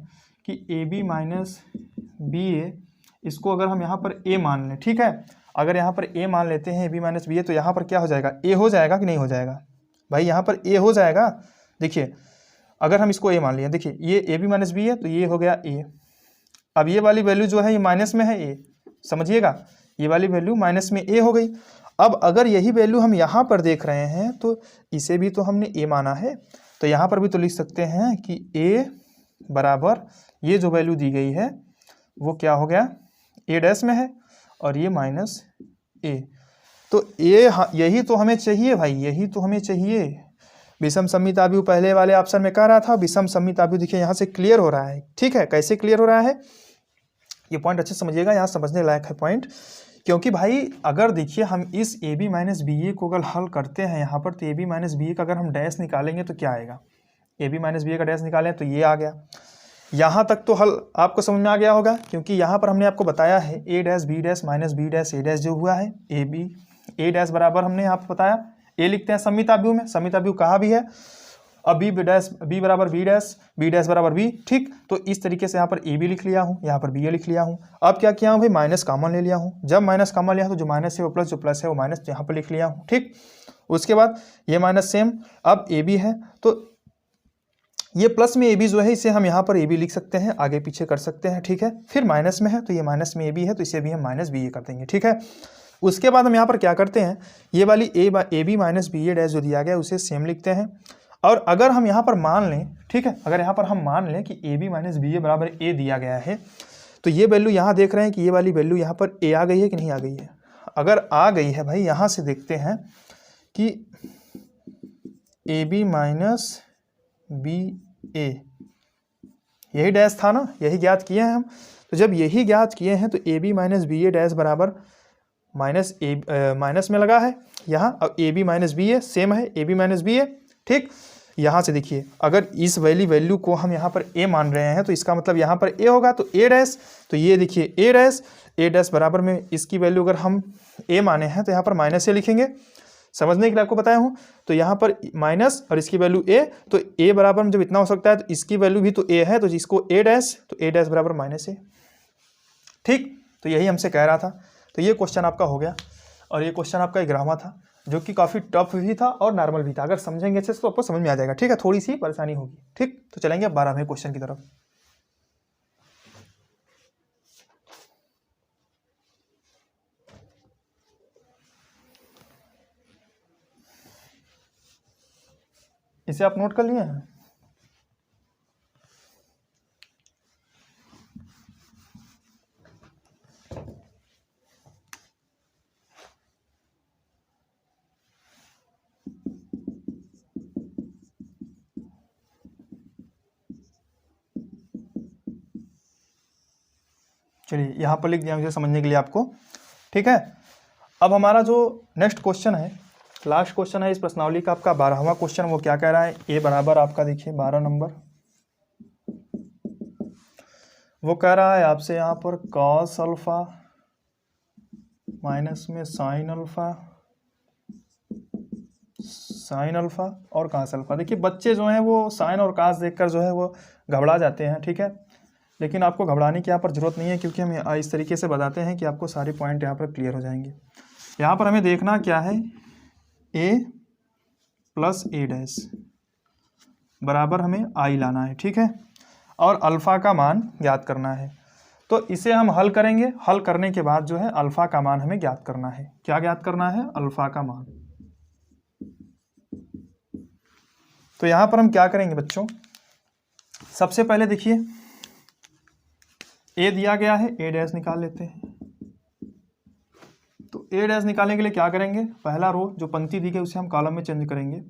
कि ए बी माइनस बी ए, इसको अगर हम यहाँ पर ए मान लें, ठीक है, अगर यहाँ पर ए मान लेते हैं ए बी माइनस बी ए, तो यहाँ पर क्या हो जाएगा, ए हो जाएगा कि नहीं हो जाएगा भाई, यहाँ पर ए हो जाएगा। देखिए अगर हम इसको ए मान लिया, देखिए ये ए बी माइनस बी है तो ये हो गया ए। अब ये वाली वैल्यू जो है ये माइनस में है ए, समझिएगा, ये वाली वैल्यू माइनस में ए हो गई। अब अगर यही वैल्यू हम यहाँ पर देख रहे हैं तो इसे भी तो हमने ए माना है, तो यहाँ पर भी तो लिख सकते हैं कि ए बराबर ये जो वैल्यू दी गई है वो क्या हो गया, ए डैश में है, और ये माइनस ए। तो ए यही तो हमें चाहिए भाई, यही तो हमें चाहिए। विषम सममिताव्यूह पहले वाले ऑप्शन में कह रहा था, विषम सममिताव्यूह देखिए यहाँ से क्लियर हो रहा है, ठीक है। कैसे क्लियर हो रहा है, ये पॉइंट अच्छे समझिएगा, यहाँ समझने लायक है पॉइंट। क्योंकि भाई अगर देखिए हम इस ए बी माइनस बी ए को अगर हल करते हैं यहाँ पर, तो A B minus B A का अगर हम डैश निकालेंगे तो क्या आएगा, ए बी माइनस बी ए का डैश निकालें तो ये आ गया। यहाँ तक तो हल आपको समझ में आ गया होगा, क्योंकि यहाँ पर हमने आपको बताया है A dash B dash minus B dash A dash जो हुआ है, ए बी ए डैश बराबर हमने आपको बताया ए लिखते हैं सममिताव्यूह में, सममिताव्यूह कहा भी है। अब बी डैश बी बराबर बी डैश बराबर बी, ठीक। तो इस तरीके से यहाँ पर ए बी लिख लिया हूँ, यहाँ पर बी ए लिख लिया हूँ। अब क्या किया हूँ भाई, माइनस कॉमन ले लिया हूँ। जब माइनस कॉमन लिया तो जो माइनस है वो प्लस, जो प्लस है वो माइनस, यहाँ पर लिख लिया हूँ, ठीक। उसके बाद ये माइनस सेम, अब ए बी है तो ये प्लस में ए बी जो है इसे हम यहाँ पर ए बी लिख सकते हैं, आगे पीछे कर सकते हैं, ठीक है। फिर माइनस में है तो ये माइनस में ए बी है तो इसे भी हम माइनस बी ए कर देंगे, ठीक है। उसके बाद हम यहाँ पर क्या करते हैं, ये वाली A B minus B A dash जो दिया गया उसे सेम लिखते हैं। और अगर हम यहाँ पर मान लें, ठीक है, अगर यहाँ पर हम मान लें कि ए बी माइनस बी ए बराबर ए दिया गया है, तो ये वैल्यू यहाँ देख रहे हैं कि ये वाली वैल्यू यहाँ पर ए आ गई है कि नहीं आ गई है। अगर आ गई है भाई, यहाँ से देखते हैं कि ए बी माइनस बी ए, यही डैश था ना, यही ज्ञात किए हैं हम। तो जब यही ज्ञात किए हैं तो A B minus B A dash बराबर माइनस में लगा है यहाँ। अब A B minus B A same है A B minus B A, ठीक। यहाँ से देखिए अगर इस वैल्यू को हम यहाँ पर ए मान रहे हैं तो इसका मतलब यहाँ पर ए होगा, तो ए डैश, तो ये देखिए ए डैश बराबर में इसकी वैल्यू अगर हम ए माने हैं तो यहाँ पर माइनस ए लिखेंगे, समझने के लिए आपको बताया हूँ। तो यहाँ पर माइनस और इसकी वैल्यू ए, तो ए बराबर में जब इतना हो सकता है तो इसकी वैल्यू भी तो ए है, तो जिसको ए डैश बराबर माइनस ए, ठीक। तो यही हमसे कह रहा था। तो ये क्वेश्चन आपका हो गया, और ये क्वेश्चन आपका ग्रामर था जो कि काफ़ी टफ भी था और नॉर्मल भी था। अगर समझेंगे अच्छे से तो आपको समझ में आ जाएगा, ठीक है। थोड़ी सी परेशानी होगी, ठीक। तो चलेंगे 12वें क्वेश्चन की तरफ। इसे आप नोट कर लिए हैं? चलिए यहाँ पर लिख दिया मुझे समझने के लिए आपको, ठीक है। अब हमारा जो नेक्स्ट क्वेश्चन है, लास्ट क्वेश्चन है इस प्रश्नावली का, आपका 12वां क्वेश्चन। वो क्या कह रहा है? ए बराबर आपका देखिए 12 नंबर, वो कह रहा है आपसे यहाँ पर कॉस अल्फा माइनस में साइन अल्फा और कास अल्फा। देखिए बच्चे जो हैं वो साइन और कास देखकर जो है वो घबरा जाते हैं, ठीक है। लेकिन आपको घबराने की यहाँ पर ज़रूरत नहीं है, क्योंकि हम इस तरीके से बताते हैं कि आपको सारे पॉइंट यहाँ पर क्लियर हो जाएंगे। यहाँ पर हमें देखना क्या है, a प्लस a डैश बराबर हमें i लाना है, ठीक है, और अल्फ़ा का मान ज्ञात करना है। तो इसे हम हल करेंगे, हल करने के बाद जो है अल्फ़ा का मान हमें ज्ञात करना है। क्या ज्ञात करना है? अल्फ़ा का मान। तो यहाँ पर हम क्या करेंगे बच्चों, सबसे पहले देखिए a दिया गया है, a डैश निकाल लेते हैं। तो a डैश निकालने के लिए क्या करेंगे, पहला रो जो पंक्ति दी गई उसे हम कॉलम में चेंज करेंगे।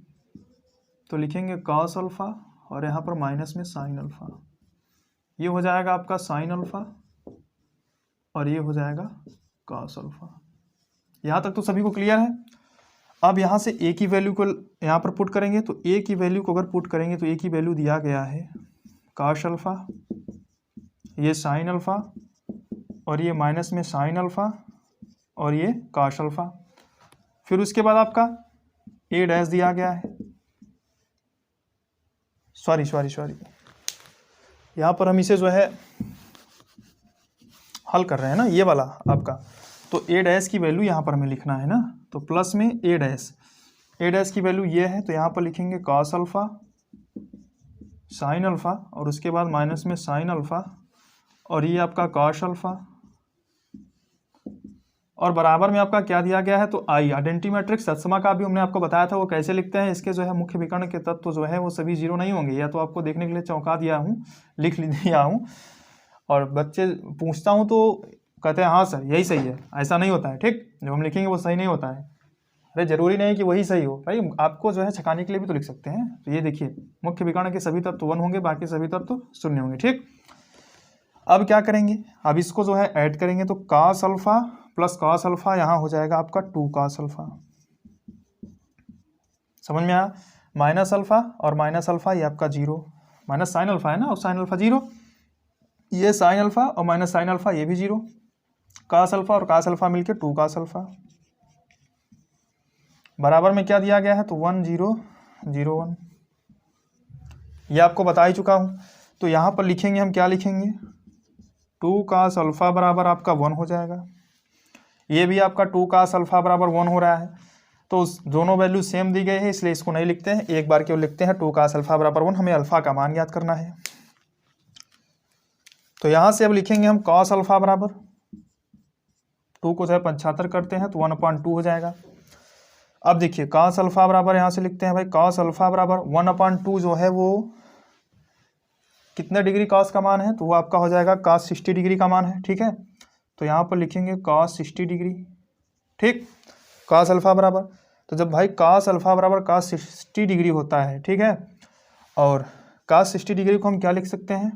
तो लिखेंगे कॉस अल्फ़ा और यहाँ पर माइनस में साइन अल्फ़ा, ये हो जाएगा आपका साइन अल्फ़ा और ये हो जाएगा कॉस अल्फ़ा। यहाँ तक तो सभी को क्लियर है। अब यहाँ से a की वैल्यू को यहाँ पर पुट करेंगे। तो a की वैल्यू को अगर पुट करेंगे तो a की वैल्यू दिया गया है कॉस अल्फ़ा, ये साइन अल्फ़ा और ये माइनस में साइन अल्फ़ा और ये कॉस अल्फ़ा। फिर उसके बाद आपका a डैश दिया गया है, सॉरी यहाँ पर हम इसे जो है हल कर रहे हैं ना, ये वाला आपका। तो a डैश की वैल्यू यहाँ पर हमें लिखना है ना, तो प्लस में a डैश की वैल्यू ये है, तो यहाँ पर लिखेंगे कॉस अल्फ़ा साइन अल्फ़ा और उसके बाद माइनस में साइन अल्फ़ा और ये आपका कॉस अल्फ़ा और बराबर में आपका क्या दिया गया है, तो आई। आइडेंटिटी मैट्रिक्स सत्समा का भी हमने आपको बताया था वो कैसे लिखते हैं। इसके जो है मुख्य विकर्ण के तत्व जो है वो सभी जीरो नहीं होंगे, या तो आपको देखने के लिए चौंका दिया हूँ, लिख दिया हूँ, और बच्चे पूछता हूँ तो कहते हैं हाँ सर यही सही है। ऐसा नहीं होता है, ठीक, जो हम लिखेंगे वो सही नहीं होता है। अरे जरूरी नहीं कि वही सही हो भाई, आपको जो है छकाने के लिए भी तो लिख सकते हैं। तो ये देखिए मुख्य विकर्ण के सभी तत्व 1 होंगे, बाकी सभी तत्व 0 होंगे, ठीक। अब क्या करेंगे, अब इसको जो है ऐड करेंगे। तो cos alpha plus cos alpha यहाँ हो जाएगा आपका 2 कॉस अल्फ़ा, समझ में आया। माइनस अल्फ़ा और माइनस अल्फ़ा ये आपका 0, माइनस साइन अल्फ़ा है ना, और साइन अल्फ़ा 0, ये साइन अल्फ़ा और माइनस साइन अल्फ़ा ये भी 0, कॉस अल्फ़ा और कॉस अल्फ़ा मिलके 2 कॉस अल्फ़ा। बराबर में क्या दिया गया है, तो 1 0 0 1, ये आपको बता ही चुका हूँ। तो यहाँ पर लिखेंगे हम, क्या लिखेंगे, 2 कॉस अल्फ़ा बराबर आपका 1 हो जाएगा। ये भी आपका 2 कॉस अल्फ़ा बराबर 1 हो रहा है। तो उस दोनों वैल्यू सेम दी गई है, इसलिए इसको नहीं लिखते हैं, एक बार केवल लिखते हैं 2 कॉस अल्फ़ा बराबर 1। हमें अल्फ़ा का मान याद करना है। तो यहाँ से अब लिखेंगे हम कॉस अल्फ़ा बराबर 2 को जो है 75 करते हैं तो 1/2 हो जाएगा। अब देखिए कॉस अल्फ़ा बराबर यहाँ से लिखते हैं भाई, कॉस अल्फ़ा बराबर 1/2 जो है वो कितने डिग्री कॉस का मान है, तो वो आपका हो जाएगा कॉस 60 डिग्री का मान है, ठीक है। तो यहाँ पर लिखेंगे कॉस 60 डिग्री, ठीक, कॉस अल्फ़ा बराबर। तो जब भाई कॉस अल्फ़ा बराबर कॉस 60 डिग्री होता है, ठीक है, और कॉस 60 डिग्री को हम क्या लिख सकते हैं,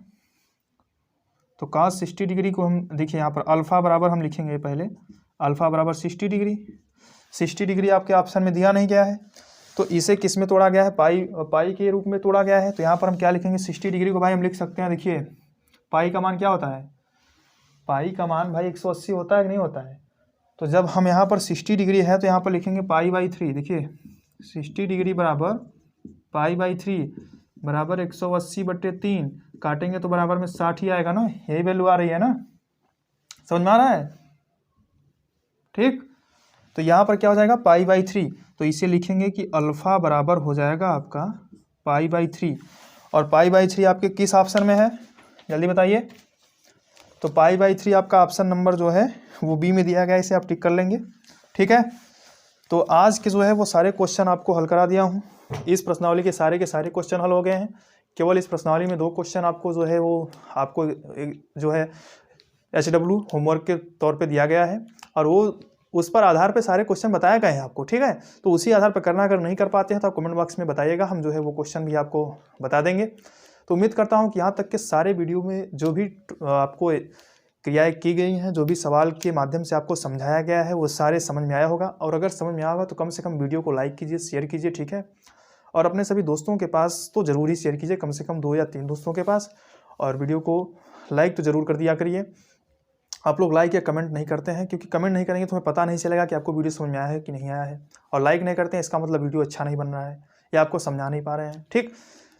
तो कॉस 60 डिग्री को हम देखिए यहाँ पर अल्फ़ा बराबर हम लिखेंगे पहले, अल्फ़ा बराबर 60 डिग्री। 60 डिग्री आपके ऑप्शन में दिया नहीं गया है, तो इसे किस में तोड़ा गया है, पाई के रूप में तोड़ा गया है। तो यहाँ पर हम क्या लिखेंगे, 60 डिग्री को भाई हम लिख सकते हैं, देखिए पाई का मान क्या होता है, पाई का मान भाई 180 होता है कि नहीं होता है। तो जब हम यहाँ पर 60 डिग्री है तो यहाँ पर लिखेंगे पाई/3। देखिए 60 डिग्री बराबर पाई/3 बराबर 180/3, काटेंगे तो बराबर में 60 ही आएगा ना, यही वैल्यू आ रही है ना, समझ में आ रहा है, ठीक। तो यहाँ पर क्या हो जाएगा, पाई/3। तो इसे लिखेंगे कि अल्फ़ा बराबर हो जाएगा आपका पाई/3। और पाई/3 आपके किस ऑप्शन में है, जल्दी बताइए। तो पाई/3 आपका ऑप्शन नंबर जो है वो बी में दिया गया है, इसे आप टिक कर लेंगे, ठीक है। तो आज के जो है वो सारे क्वेश्चन आपको हल करा दिया हूँ। इस प्रश्नावली के सारे क्वेश्चन हल हो गए हैं। केवल इस प्रश्नावली में 2 क्वेश्चन आपको जो है वो आपको जो है HW होमवर्क के तौर पे दिया गया है और वो उस पर आधार पे सारे क्वेश्चन बताए गए हैं आपको, ठीक है। तो उसी आधार पर करना, अगर नहीं कर पाते हैं तो आप कमेंट बॉक्स में बताइएगा, हम जो है वो क्वेश्चन भी आपको बता देंगे। तो उम्मीद करता हूँ कि यहाँ तक के सारे वीडियो में जो भी आपको क्रियाएं की गई हैं, जो भी सवाल के माध्यम से आपको समझाया गया है, वो सारे समझ में आया होगा। और अगर समझ में आया होगा तो कम से कम वीडियो को लाइक कीजिए, शेयर कीजिए, ठीक है। और अपने सभी दोस्तों के पास तो ज़रूर ही शेयर कीजिए, कम से कम 2 या 3 दोस्तों के पास। और वीडियो को लाइक तो ज़रूर कर दिया करिए। आप लोग लाइक या कमेंट नहीं करते हैं, क्योंकि कमेंट नहीं करेंगे तो हमें पता नहीं चलेगा कि आपको वीडियो समझ में आया है कि नहीं आया है। और लाइक नहीं करते हैं इसका मतलब वीडियो अच्छा नहीं बन रहा है या आपको समझा नहीं पा रहे हैं, ठीक।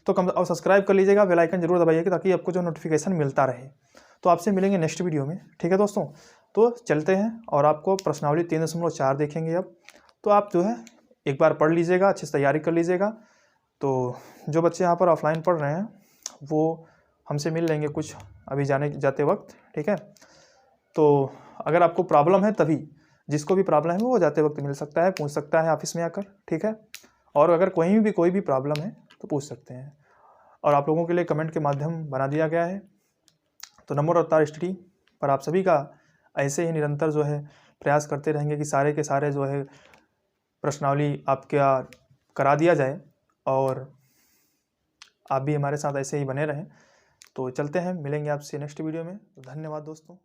तो कम और सब्सक्राइब कर लीजिएगा, बेल आइकन जरूर दबाइएगा ताकि आपको जो नोटिफिकेशन मिलता रहे। तो आपसे मिलेंगे नेक्स्ट वीडियो में, ठीक है दोस्तों। तो चलते हैं और आपको प्रश्नावली 3.4 देखेंगे अब। तो आप जो है एक बार पढ़ लीजिएगा, अच्छे से तैयारी कर लीजिएगा। तो जो बच्चे यहाँ पर ऑफलाइन पढ़ रहे हैं वो हमसे मिल लेंगे कुछ अभी जाते वक्त, ठीक है। तो अगर आपको प्रॉब्लम है तभी, जिसको भी प्रॉब्लम है वो जाते वक्त मिल सकता है, पूछ सकता है ऑफिस में आकर, ठीक है। और अगर कोई भी प्रॉब्लम है तो पूछ सकते हैं। और आप लोगों के लिए कमेंट के माध्यम बना दिया गया है। तो नंबर और तार स्टडी पर आप सभी का ऐसे ही निरंतर जो है प्रयास करते रहेंगे कि सारे के सारे जो है प्रश्नावली आपका करा दिया जाए और आप भी हमारे साथ ऐसे ही बने रहें। तो चलते हैं, मिलेंगे आपसे नेक्स्ट वीडियो में। तो धन्यवाद दोस्तों।